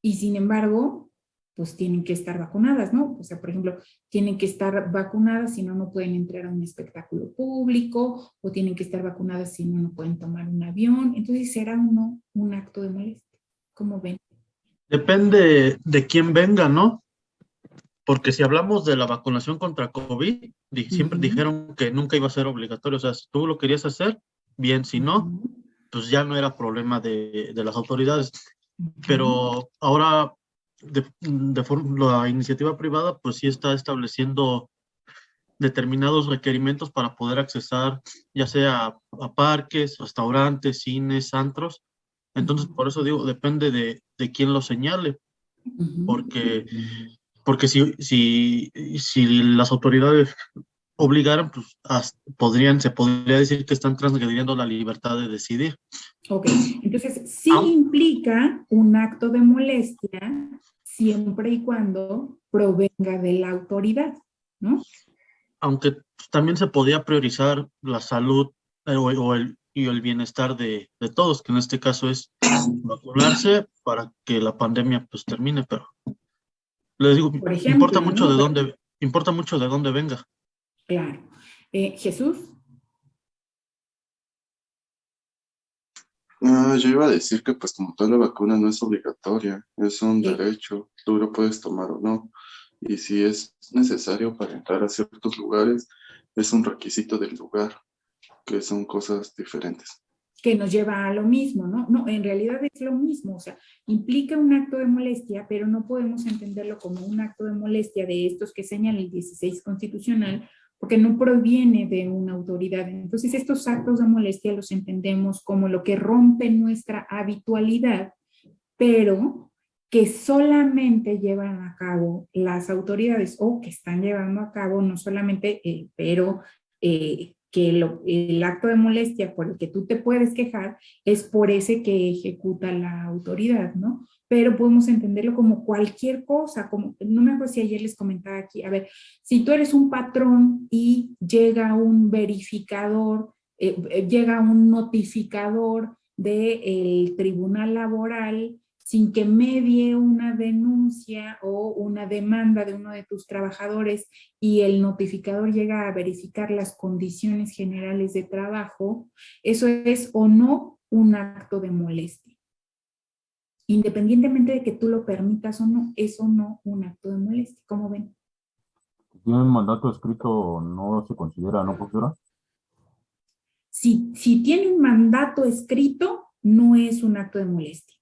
Y sin embargo, pues tienen que estar vacunadas, ¿no? O sea, por ejemplo, tienen que estar vacunadas, si no, no pueden entrar a un espectáculo público, o tienen que estar vacunadas, si no, no pueden tomar un avión. Entonces, ¿será o no un acto de molestia? ¿Cómo ven? Depende de quién venga, ¿no? Porque si hablamos de la vacunación contra COVID, siempre dijeron que nunca iba a ser obligatorio. O sea, si tú lo querías hacer, bien, si no, pues ya no era problema de las autoridades. Pero ahora, la iniciativa privada, pues sí está estableciendo determinados requerimientos para poder accesar, ya sea a parques, restaurantes, cines, antros. Entonces, por eso digo, depende de quién lo señale. Porque si las autoridades obligaran, pues se podría decir que están transgrediendo la libertad de decidir. Ok, entonces sí implica un acto de molestia siempre y cuando provenga de la autoridad, ¿no? Aunque también se podía priorizar la salud y el bienestar de todos, que en este caso es vacunarse para que la pandemia pues termine, pero les digo, Por ejemplo, importa mucho de dónde venga. Claro. Jesús. Yo iba a decir que pues como tal la vacuna no es obligatoria, es un derecho, tú lo puedes tomar o no. Y si es necesario para entrar a ciertos lugares, es un requisito del lugar, que son cosas diferentes. Que nos lleva a lo mismo, ¿no? No, en realidad es lo mismo, o sea, implica un acto de molestia, pero no podemos entenderlo como un acto de molestia de estos que señala el 16 constitucional, porque no proviene de una autoridad. Entonces, estos actos de molestia los entendemos como lo que rompe nuestra habitualidad, pero que solamente llevan a cabo las autoridades o que están llevando a cabo, no solamente, que el acto de molestia por el que tú te puedes quejar es por ese que ejecuta la autoridad, ¿no? Pero podemos entenderlo como cualquier cosa, como, no me acuerdo si ayer les comentaba aquí, a ver, si tú eres un patrón y llega un verificador, llega un notificador del tribunal laboral sin que medie una denuncia o una demanda de uno de tus trabajadores y el notificador llega a verificar las condiciones generales de trabajo, eso es o no un acto de molestia. Independientemente de que tú lo permitas o no, es o no un acto de molestia. ¿Cómo ven? ¿Tiene un mandato escrito no se considera, no, profesora? Si tiene un mandato escrito, no es un acto de molestia.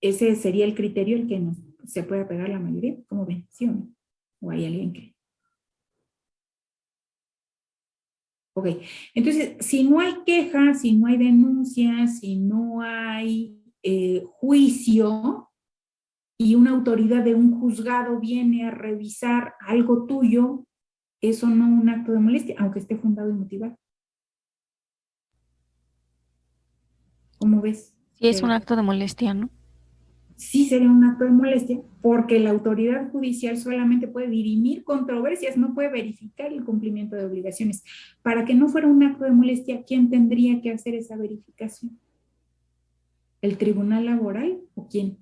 Ese sería el criterio al que se puede apegar la mayoría. ¿Cómo ven? ¿Sí o no? ¿O hay alguien que...? Ok, entonces, si no hay queja, si no hay denuncia, si no hay juicio y una autoridad de un juzgado viene a revisar algo tuyo, eso no es un acto de molestia, aunque esté fundado y motivado. ¿Cómo ves? Sí, es un acto de molestia, ¿no? Sí sería un acto de molestia, porque la autoridad judicial solamente puede dirimir controversias, no puede verificar el cumplimiento de obligaciones. Para que no fuera un acto de molestia, ¿quién tendría que hacer esa verificación? ¿El tribunal laboral o quién?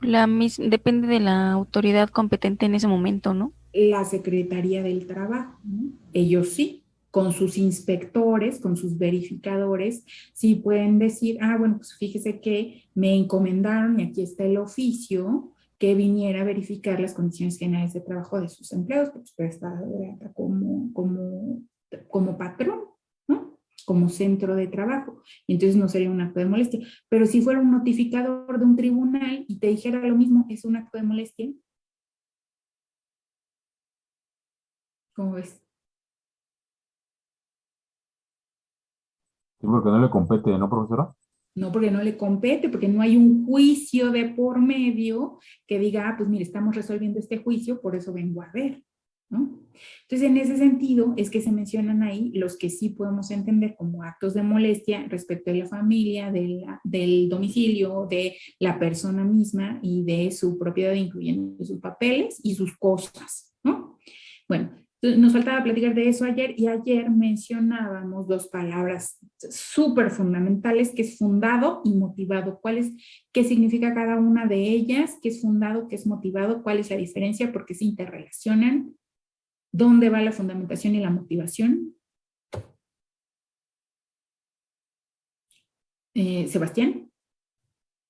Depende de la autoridad competente en ese momento, ¿no? La Secretaría del Trabajo, ¿no? Ellos sí, con sus inspectores, con sus verificadores, sí pueden decir, bueno, pues fíjese que me encomendaron y aquí está el oficio que viniera a verificar las condiciones generales de trabajo de sus empleados, pues puede estar como patrón, ¿no? Como centro de trabajo. Y entonces no sería un acto de molestia. Pero si fuera un notificador de un tribunal y te dijera lo mismo, ¿es un acto de molestia? ¿Cómo ves? Sí, porque no le compete, ¿no, profesora? No porque no le compete, porque no hay un juicio de por medio que diga, pues mire, estamos resolviendo este juicio, por eso vengo a ver, ¿no? Entonces, en ese sentido, es que se mencionan ahí los que sí podemos entender como actos de molestia respecto de la familia, del domicilio, de la persona misma y de su propiedad, incluyendo sus papeles y sus cosas, ¿no? Bueno, nos faltaba platicar de eso ayer, y ayer mencionábamos dos palabras súper fundamentales, que es fundado y motivado. ¿Qué significa cada una de ellas? ¿Qué es fundado? ¿Qué es motivado? ¿Cuál es la diferencia? ¿Por qué se interrelacionan? ¿Dónde va la fundamentación y la motivación? Sebastián,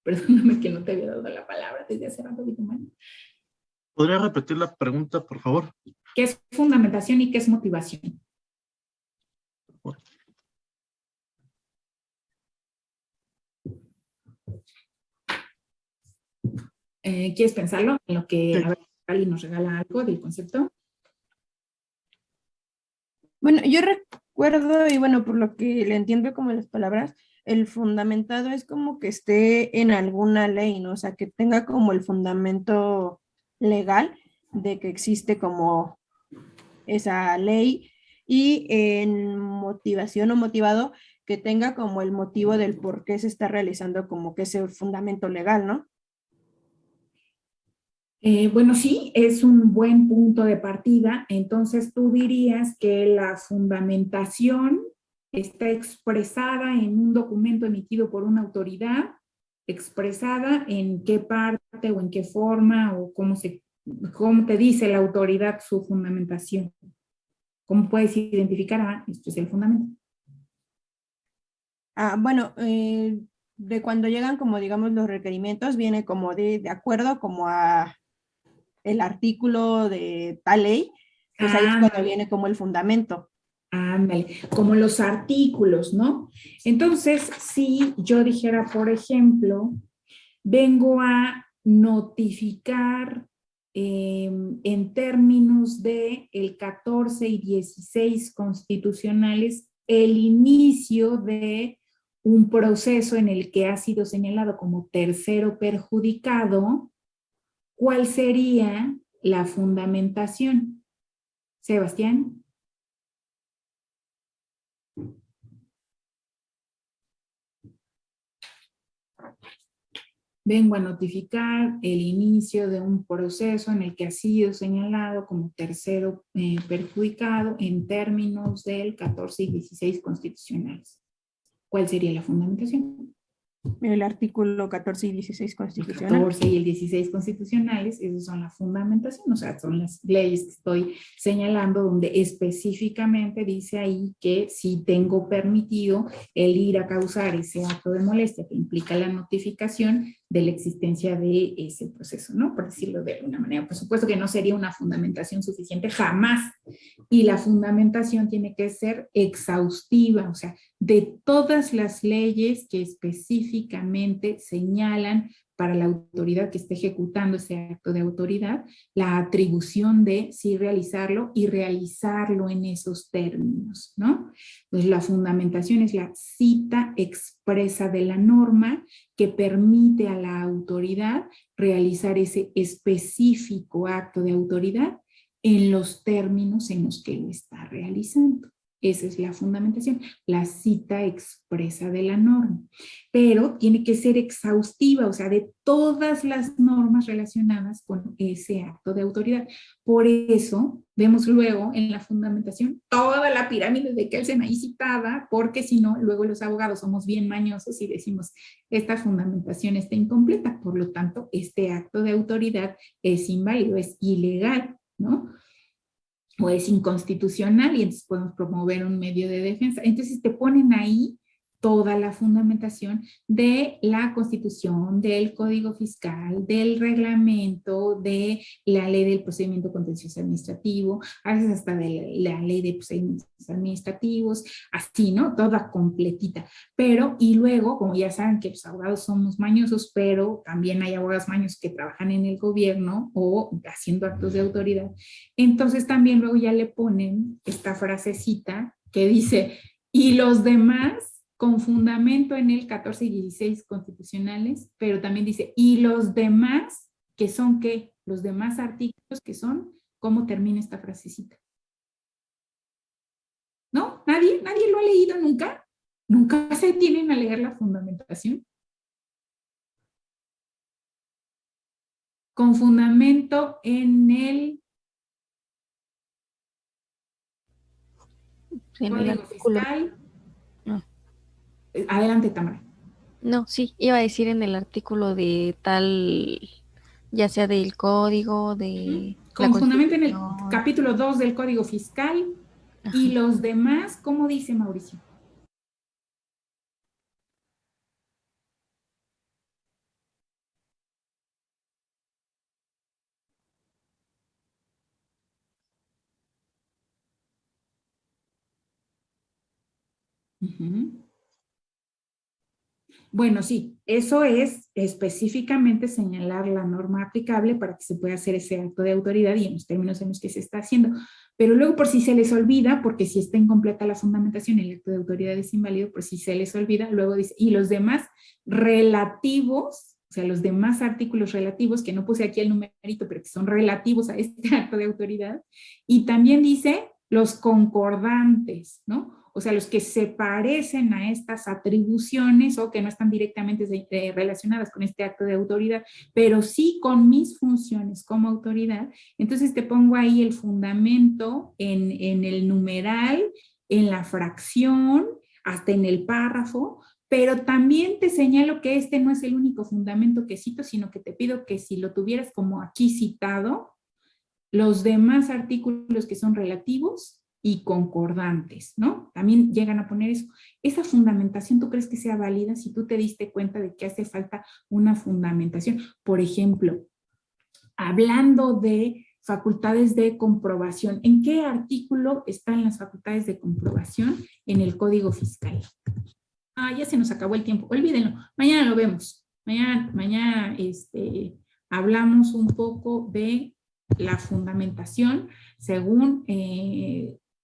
perdóname que no te había dado la palabra desde hace rato. ¿Podría repetir la pregunta, por favor? ¿Qué es fundamentación y qué es motivación? ¿Quieres pensarlo en lo que a ver, Ali nos regala algo del concepto? Bueno, yo recuerdo, y bueno, por lo que le entiendo como las palabras, el fundamentado es como que esté en alguna ley, ¿no? O sea, que tenga como el fundamento legal de que existe como esa ley, y en motivación o motivado, que tenga como el motivo del por qué se está realizando como que ese fundamento legal, ¿no? Bueno, sí, es un buen punto de partida. Entonces, tú dirías que la fundamentación está expresada en un documento emitido por una autoridad, expresada en qué parte o en qué forma o cómo te dice la autoridad su fundamentación. ¿Cómo puedes identificar? Esto es el fundamento. Bueno, de cuando llegan como digamos los requerimientos, viene como de acuerdo como a el artículo de tal ley, pues ahí es cuando viene como el fundamento. Ándale, como los artículos, ¿no? Entonces, si yo dijera, por ejemplo, vengo a notificar en términos de el 14 y 16 constitucionales el inicio de un proceso en el que ha sido señalado como tercero perjudicado, ¿cuál sería la fundamentación? Sebastián. Vengo a notificar el inicio de un proceso en el que ha sido señalado como tercero perjudicado en términos del 14 y 16 constitucionales. ¿Cuál sería la fundamentación? El artículo 14 y 16 constitucionales. El 14 y el 16 constitucionales, esas son la fundamentación, o sea, son las leyes que estoy señalando donde específicamente dice ahí que si tengo permitido el ir a causar ese acto de molestia que implica la notificación de la existencia de ese proceso, ¿no? Por decirlo de alguna manera. Por supuesto que no sería una fundamentación suficiente jamás, y la fundamentación tiene que ser exhaustiva, o sea, de todas las leyes que específicamente señalan para la autoridad que esté ejecutando ese acto de autoridad, la atribución de sí realizarlo y realizarlo en esos términos, ¿no? Pues la fundamentación es la cita expresa de la norma que permite a la autoridad realizar ese específico acto de autoridad en los términos en los que lo está realizando. Esa es la fundamentación, la cita expresa de la norma. Pero tiene que ser exhaustiva, o sea, de todas las normas relacionadas con ese acto de autoridad. Por eso vemos luego en la fundamentación toda la pirámide de Kelsen ahí citada, porque si no, luego los abogados somos bien mañosos y decimos, esta fundamentación está incompleta, por lo tanto, este acto de autoridad es inválido, es ilegal, ¿no? O es inconstitucional, y entonces podemos promover un medio de defensa. Entonces te ponen ahí toda la fundamentación de la Constitución, del Código Fiscal, del reglamento, de la ley del procedimiento contencioso administrativo, a veces hasta de la ley de procedimientos administrativos, así, ¿no? Toda completita. Pero, y luego, como ya saben que los abogados somos mañosos, pero también hay abogados mañosos que trabajan en el gobierno o haciendo actos de autoridad, entonces también luego ya le ponen esta frasecita que dice, y los demás con fundamento en el 14 y 16 constitucionales, pero también dice, y los demás, que son ¿qué? Los demás artículos que son, ¿cómo termina esta frasecita? ¿No? ¿Nadie lo ha leído nunca? ¿Nunca se tienen a leer la fundamentación? Con fundamento en el Código Fiscal. No. Adelante, Tamara. No, sí, iba a decir en el artículo de tal, ya sea del código, de con fundamento en el capítulo 2 del Código Fiscal. Ajá. Y los demás, ¿cómo dice Mauricio? Uh-huh. Bueno, sí, eso es específicamente señalar la norma aplicable para que se pueda hacer ese acto de autoridad y en los términos en los que se está haciendo. Pero luego, por si se les olvida, porque si está incompleta la fundamentación, el acto de autoridad es inválido, por si se les olvida, luego dice, y los demás relativos, o sea, los demás artículos relativos, que no puse aquí el numerito, pero que son relativos a este acto de autoridad, y también dice los concordantes, ¿no? O sea, los que se parecen a estas atribuciones o que no están directamente relacionadas con este acto de autoridad, pero sí con mis funciones como autoridad. Entonces te pongo ahí el fundamento en el numeral, en la fracción, hasta en el párrafo, pero también te señalo que este no es el único fundamento que cito, sino que te pido que si lo tuvieras como aquí citado, los demás artículos que son relativos y concordantes, ¿no? También llegan a poner eso. ¿Esa fundamentación tú crees que sea válida si tú te diste cuenta de que hace falta una fundamentación? Por ejemplo, hablando de facultades de comprobación, ¿en qué artículo están las facultades de comprobación en el Código Fiscal? Ya se nos acabó el tiempo, olvídenlo, mañana lo vemos. Mañana hablamos un poco de la fundamentación según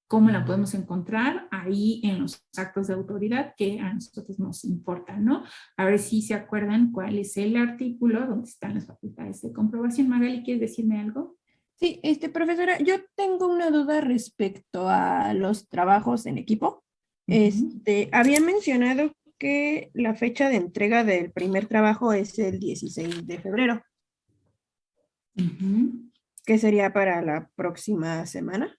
cómo la podemos encontrar ahí en los actos de autoridad que a nosotros nos importan, ¿no? A ver si se acuerdan cuál es el artículo donde están las facultades de comprobación. Magali, ¿quieres decirme algo? Sí, profesora, yo tengo una duda respecto a los trabajos en equipo. Había mencionado que la fecha de entrega del primer trabajo es el 16 de febrero. Que sería para la próxima semana.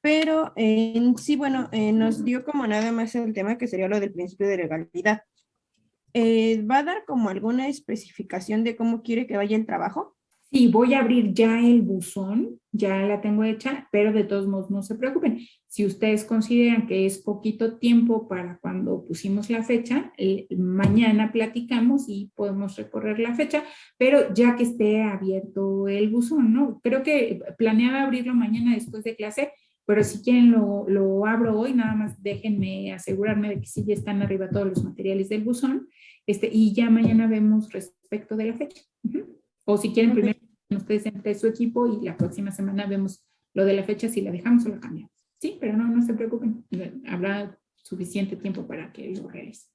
Pero en sí, bueno, nos dio como nada más el tema que sería lo del principio de legalidad. ¿Va a dar como alguna especificación de cómo quiere que vaya el trabajo? Sí, voy a abrir ya el buzón, ya la tengo hecha, pero de todos modos no se preocupen. Si ustedes consideran que es poquito tiempo para cuando pusimos la fecha, mañana platicamos y podemos recorrer la fecha, pero ya que esté abierto el buzón, ¿no? Creo que planeaba abrirlo mañana después de clase, pero si quieren lo abro hoy, nada más déjenme asegurarme de que sí ya están arriba todos los materiales del buzón, y ya mañana vemos respecto de la fecha. O si quieren, primero ustedes entre su equipo y la próxima semana vemos lo de la fecha, si la dejamos o la cambiamos. Sí, pero no se preocupen. Habrá suficiente tiempo para que lo realicen.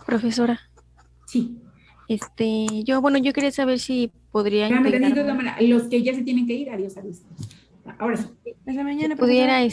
Profesora. Sí. Yo quería saber si podría los que ya se tienen que ir, adiós. Ahora sí. Hasta mañana, pudiera,